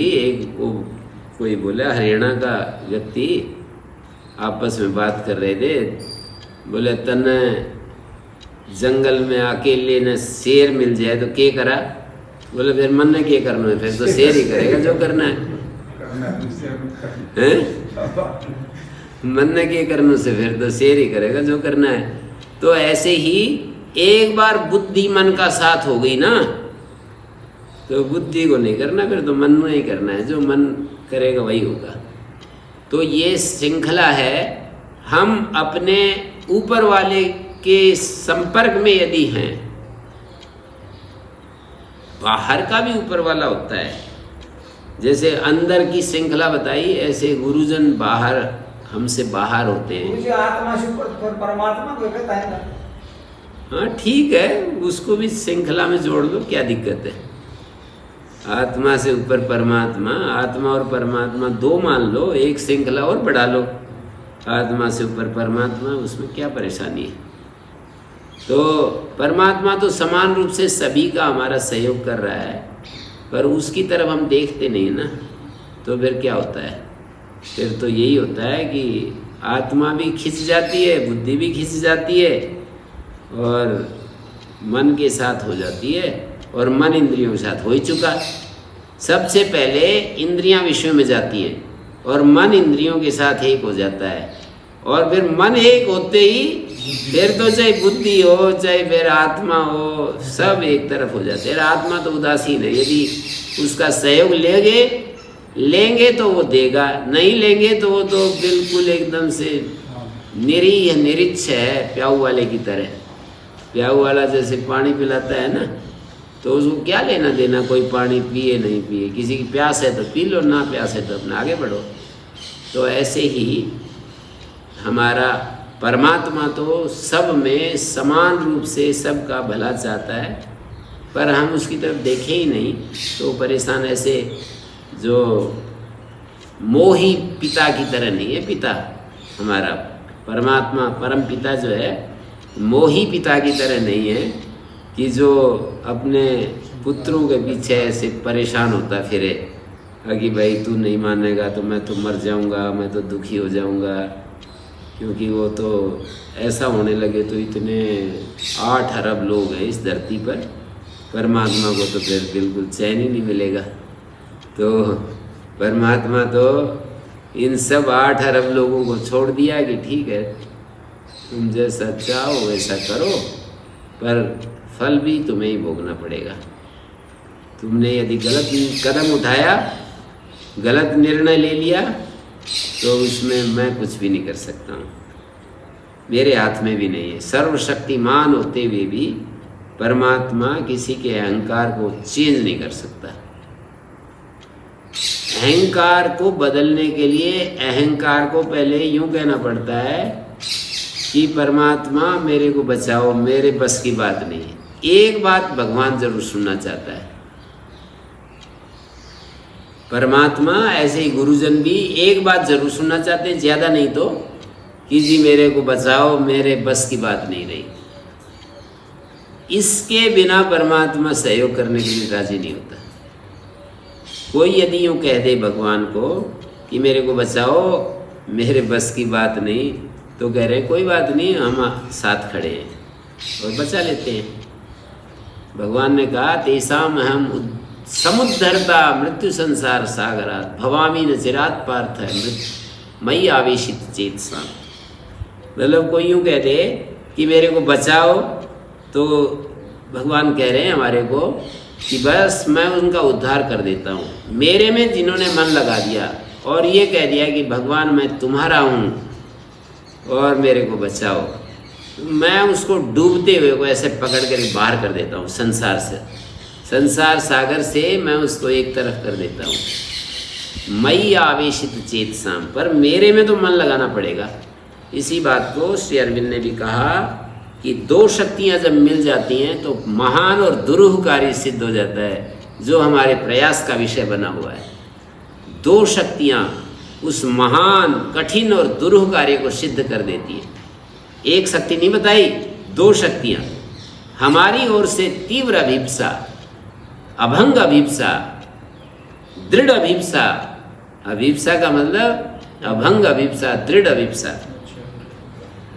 Speaker 1: कोई बोला हरियाणा का व्यक्ति आपस में बात कर रहे थे, बोले तन जंगल में अकेले न शेर मिल जाए तो क्या करा? बोले फिर मन ने क्या करना है, फिर तो शेर ही करेगा जो करना है। मन ने क्या करना से, फिर तो शेर ही करेगा जो करना है। तो ऐसे ही एक बार बुद्धि मन का साथ हो गई ना, तो बुद्धि को नहीं करना, फिर तो मन में ही करना है, जो मन करेगा वही होगा। तो ये श्रृंखला है। हम अपने ऊपर वाले के संपर्क में यदि हैं, बाहर का भी ऊपर वाला होता है, जैसे अंदर की श्रृंखला बताई, ऐसे गुरुजन बाहर हमसे बाहर होते हैं।
Speaker 2: मुझे आत्मा से ऊपर परमात्मा को कहता है ना।
Speaker 1: हाँ ठीक है, उसको भी श्रृंखला में जोड़ दो, क्या दिक्कत है। आत्मा से ऊपर परमात्मा, आत्मा और परमात्मा दो मान लो, एक श्रृंखला और बढ़ा लो, आत्मा से ऊपर परमात्मा, उसमें क्या परेशानी है। तो परमात्मा तो समान रूप से सभी का हमारा सहयोग कर रहा है, पर उसकी तरफ हम देखते नहीं ना, तो फिर क्या होता है। फिर तो यही होता है कि आत्मा भी खिंच जाती है, बुद्धि भी खिंच जाती है, और मन के साथ हो जाती है, और मन इंद्रियों के साथ हो ही चुका। सबसे पहले इंद्रियां विषयों में जाती हैं, और मन इंद्रियों के साथ एक हो जाता है, और फिर मन एक होते ही फिर तो चाहे बुद्धि हो चाहे फिर आत्मा हो, सब एक तरफ हो जाते हैं। आत्मा तो उदासीन है, यदि उसका सहयोग लेंगे तो वो देगा, नहीं लेंगे तो वो तो बिल्कुल एकदम से निरीह निरीक्ष है, प्याऊ वाले की तरह। प्याऊ वाला जैसे पानी पिलाता है ना, तो उसको क्या लेना देना, कोई पानी पिए नहीं पिए, किसी की प्यास है तो पी लो, ना प्यास है तो अपना आगे बढ़ो। तो ऐसे ही हमारा परमात्मा तो सब में समान रूप से सबका भला चाहता है, पर हम उसकी तरफ देखें ही नहीं तो परेशान। ऐसे जो मोही पिता की तरह नहीं है, पिता हमारा परमात्मा परम पिता जो है मोही पिता की तरह नहीं है कि जो अपने पुत्रों के पीछे ऐसे परेशान होता फिरे कि भाई तू नहीं मानेगा तो मैं तो मर जाऊंगा, मैं तो दुखी हो जाऊंगा। क्योंकि वो तो ऐसा होने लगे तो इतने 8 अरब लोग हैं इस धरती पर, परमात्मा को तो फिर बिल्कुल चैन ही नहीं मिलेगा। तो परमात्मा तो इन सब 8 अरब लोगों को छोड़ दिया कि ठीक है तुम जैसा चाहो वैसा करो, पर फल भी तुम्हें ही भोगना पड़ेगा। तुमने यदि गलत कदम उठाया, गलत निर्णय ले लिया, तो उसमें मैं कुछ भी नहीं कर सकता हूँ, मेरे हाथ में भी नहीं है। सर्वशक्तिमान होते हुए भी परमात्मा किसी के अहंकार को चेंज नहीं कर सकता। अहंकार को बदलने के लिए अहंकार को पहले यूं कहना पड़ता है कि परमात्मा मेरे को बचाओ, मेरे बस की बात नहीं है। एक बात भगवान जरूर सुनना चाहता है, परमात्मा ऐसे ही गुरुजन भी एक बात जरूर सुनना चाहते हैं, ज़्यादा नहीं तो कि जी मेरे को बचाओ, मेरे बस की बात नहीं रही। इसके बिना परमात्मा सहयोग करने के लिए राजी नहीं होता। कोई यदि यूँ कह दे भगवान को कि मेरे को बचाओ, मेरे बस की बात नहीं, तो कह रहे कोई बात नहीं, हम साथ खड़े हैं और बचा लेते हैं। भगवान ने कहा तेषाम अहम समुद्धरता मृत्यु संसार सागरात भवामी न चिरात पार्थ मई आवेशित चेतसा। मतलब कोई यूँ कह दे कि मेरे को बचाओ, तो भगवान कह रहे हैं हमारे को कि बस मैं उनका उद्धार कर देता हूँ। मेरे में जिन्होंने मन लगा दिया और ये कह दिया कि भगवान मैं तुम्हारा हूँ और मेरे को बचाओ, मैं उसको डूबते हुए को ऐसे पकड़ कर बाहर कर देता हूँ संसार से, संसार सागर से मैं उसको एक तरफ कर देता हूँ। मई आवेशित चेतसाम, पर मेरे में तो मन लगाना पड़ेगा। इसी बात को श्री अरविंद ने भी कहा कि 2 शक्तियाँ जब मिल जाती हैं तो महान और दुरूह कार्य सिद्ध हो जाता है, जो हमारे प्रयास का विषय बना हुआ है। 2 शक्तियाँ उस महान कठिन और दुरूह कार्य को सिद्ध कर देती है। एक शक्ति नहीं बताई, 2 शक्तियाँ। हमारी ओर से तीव्र अभिप्सा, अभंग अभिप्सा, दृढ़ अभिप्सा। अभिप्सा का मतलब अभंग अभिप्सा, दृढ़ अभिप्सा।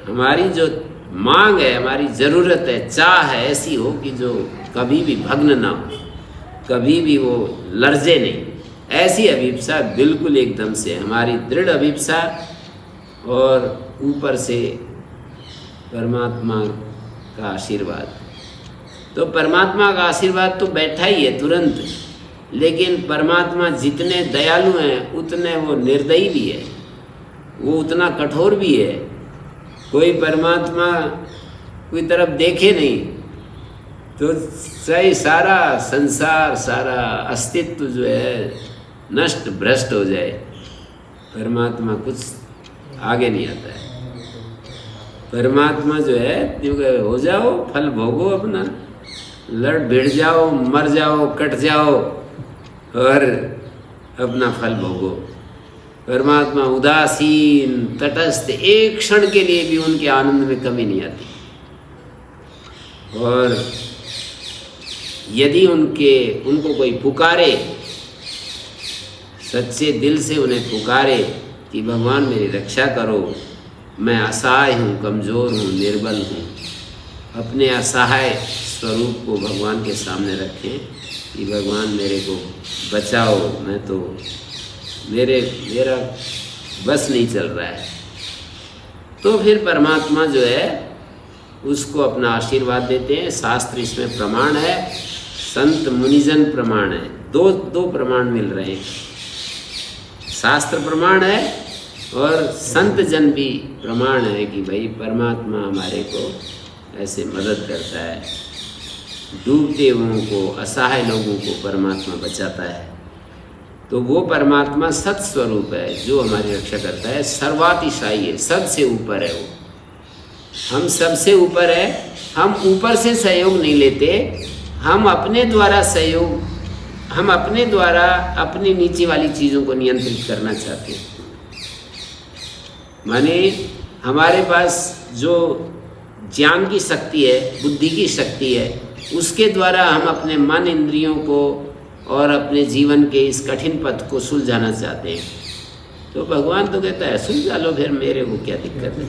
Speaker 1: हमारी जो मांग है, हमारी ज़रूरत है, चाह है, ऐसी हो कि जो कभी भी भग्न ना हो, कभी भी वो लर्जे नहीं, ऐसी अभिप्सा बिल्कुल एकदम से हमारी दृढ़ अभिप्सा। और ऊपर से परमात्मा का आशीर्वाद, तो परमात्मा का आशीर्वाद तो बैठा ही है तुरंत, लेकिन परमात्मा जितने दयालु हैं उतने वो निर्दयी भी है, वो उतना कठोर भी है। कोई परमात्मा कोई तरफ देखे नहीं तो सही सारा संसार, सारा अस्तित्व जो है नष्ट भ्रष्ट हो जाए, परमात्मा कुछ आगे नहीं आता है। परमात्मा जो है हो जाओ, फल भोगो अपना, लड़ भिड़ जाओ, मर जाओ, कट जाओ और अपना फल भोगो। परमात्मा उदासीन, तटस्थ, एक क्षण के लिए भी उनके आनंद में कमी नहीं आती। और यदि उनको कोई पुकारे, सच्चे दिल से उन्हें पुकारे कि भगवान मेरी रक्षा करो, मैं असहाय हूँ, कमज़ोर हूँ, निर्बल हूँ, अपने असहाय स्वरूप को भगवान के सामने रखें कि भगवान मेरे को बचाओ, मैं तो मेरा बस नहीं चल रहा है, तो फिर परमात्मा जो है उसको अपना आशीर्वाद देते हैं। शास्त्र इसमें प्रमाण है, संत मुनिजन प्रमाण है, दो प्रमाण मिल रहे हैं। शास्त्र प्रमाण है और संत जन भी प्रमाण है कि भाई परमात्मा हमारे को ऐसे मदद करता है, डूबते हुओं को, असहाय लोगों को परमात्मा बचाता है। तो वो परमात्मा सत स्वरूप है जो हमारी रक्षा करता है, सर्वातिशायी है, सबसे ऊपर है। वो हम सबसे ऊपर है, हम ऊपर से सहयोग नहीं लेते, हम अपने द्वारा सहयोग, हम अपने द्वारा अपनी नीचे वाली चीज़ों को नियंत्रित करना चाहते हैं। माने हमारे पास जो ज्ञान की शक्ति है, बुद्धि की शक्ति है, उसके द्वारा हम अपने मन, इंद्रियों को और अपने जीवन के इस कठिन पथ को सुलझाना चाहते हैं। तो भगवान तो कहता है सुलझा लो, फिर मेरे को क्या दिक्कत है।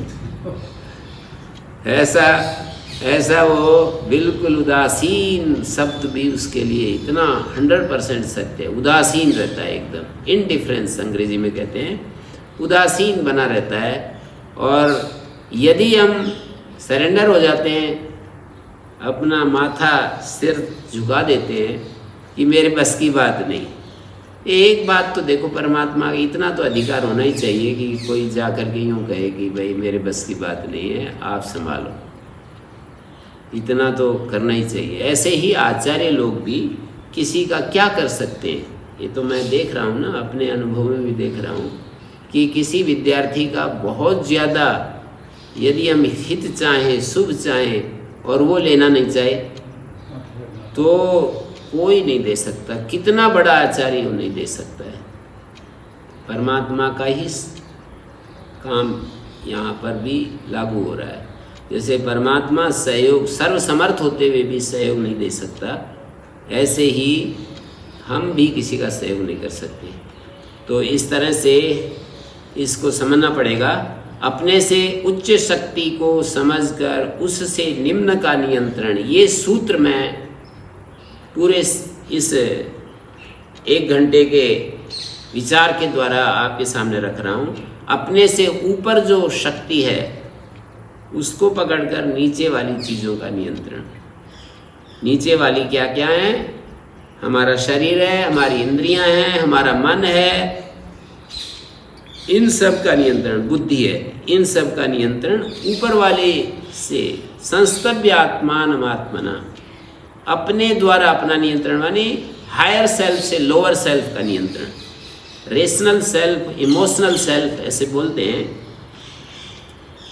Speaker 1: ऐसा वो बिल्कुल उदासीन शब्द भी उसके लिए इतना 100% सत्य है। उदासीन रहता है, एकदम इनडिफरेंस अंग्रेजी में कहते हैं, उदासीन बना रहता है। और यदि हम सरेंडर हो जाते हैं, अपना माथा सिर झुका देते हैं कि मेरे बस की बात नहीं। एक बात तो देखो, परमात्मा इतना तो अधिकार होना ही चाहिए कि कोई जा कर के यूँ कहे कि भाई मेरे बस की बात नहीं है, आप संभालो, इतना तो करना ही चाहिए। ऐसे ही आचार्य लोग भी किसी का क्या कर सकते हैं, ये तो मैं देख रहा हूँ ना, अपने अनुभव में भी देख रहा हूँ कि किसी विद्यार्थी का बहुत ज़्यादा यदि हम हित चाहें, शुभ चाहें और वो लेना नहीं चाहे तो कोई नहीं दे सकता, कितना बड़ा आचार्य वो नहीं दे सकता है। परमात्मा का ही काम यहाँ पर भी लागू हो रहा है। जैसे परमात्मा सहयोग, सर्वसमर्थ होते हुए भी सहयोग नहीं दे सकता, ऐसे ही हम भी किसी का सहयोग नहीं कर सकते। तो इस तरह से इसको समझना पड़ेगा। अपने से उच्च शक्ति को समझकर उससे निम्न का नियंत्रण, ये सूत्र मैं पूरे इस 1 घंटे के विचार के द्वारा आपके सामने रख रहा हूँ। अपने से ऊपर जो शक्ति है उसको पकड़कर नीचे वाली चीज़ों का नियंत्रण। नीचे वाली क्या क्या है? हमारा शरीर है, हमारी इंद्रियां हैं, हमारा मन है, इन सब का नियंत्रण, बुद्धि है, इन सब का नियंत्रण ऊपर वाले से संस्तभ्य आत्मानमात्मना, अपने द्वारा अपना नियंत्रण, माने हायर सेल्फ से लोअर सेल्फ का नियंत्रण। रेशनल सेल्फ, इमोशनल सेल्फ ऐसे बोलते हैं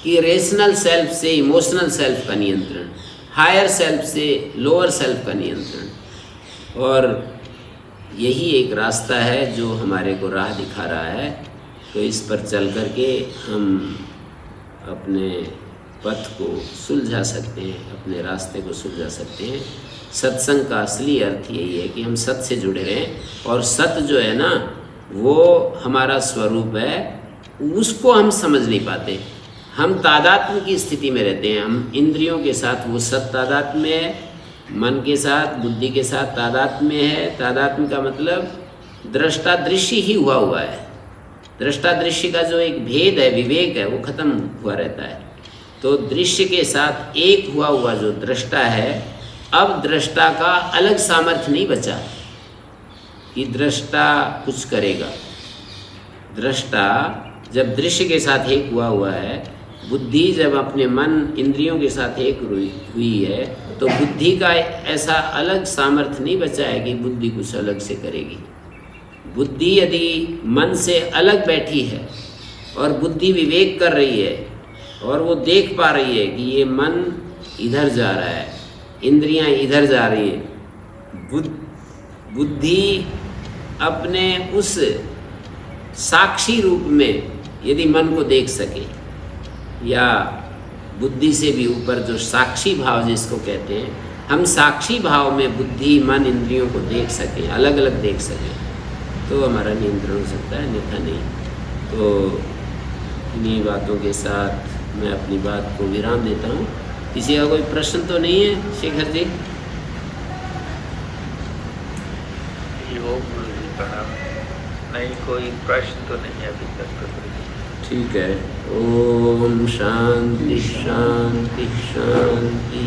Speaker 1: कि रेशनल सेल्फ से इमोशनल सेल्फ का नियंत्रण, हायर सेल्फ से लोअर सेल्फ का नियंत्रण। और यही एक रास्ता है जो हमारे को राह दिखा रहा है। तो इस पर चल कर के हम अपने पथ को सुलझा सकते हैं, अपने रास्ते को सुलझा सकते हैं। सत्संग का असली अर्थ यही है कि हम सत से जुड़े रहें, और सत जो है ना वो हमारा स्वरूप है, उसको हम समझ नहीं पाते। हम तादात्म्य की स्थिति में रहते हैं, हम इंद्रियों के साथ वो सत तादात्म्य में है, मन के साथ, बुद्धि के साथ तादात्म्य में है। तादात्म्य का मतलब दृष्टा दृश्य ही हुआ है। दृष्टा दृश्य का जो एक भेद है, विवेक है, वो खत्म हुआ रहता है। तो दृश्य के साथ एक हुआ जो दृष्टा है अब दृष्टा का अलग सामर्थ्य नहीं बचा कि दृष्टा कुछ करेगा। दृष्टा जब दृश्य के साथ एक हुआ है, बुद्धि जब अपने मन इंद्रियों के साथ एक हुई है, तो बुद्धि का ऐसा अलग सामर्थ्य नहीं बचा है कि बुद्धि कुछ अलग से करेगी। बुद्धि यदि मन से अलग बैठी है और बुद्धि विवेक कर रही है और वो देख पा रही है कि ये मन इधर जा रहा है, इंद्रियां इधर जा रही हैं, बुद्धि अपने उस साक्षी रूप में यदि मन को देख सके, या बुद्धि से भी ऊपर जो साक्षी भाव जिसको कहते हैं, हम साक्षी भाव में बुद्धि मन इंद्रियों को देख सकें, अलग अलग देख सकें, तो हमारा नियंत्रण हो सकता है, अन्यथा नहीं। तो इन्हीं बातों के साथ मैं अपनी बात को विराम देता हूँ। किसी का कोई प्रश्न तो नहीं है शेखर जी?
Speaker 3: नहीं, कोई प्रश्न तो नहीं है अभी तक तो।
Speaker 1: ठीक है। ओम शांति शांति शांति।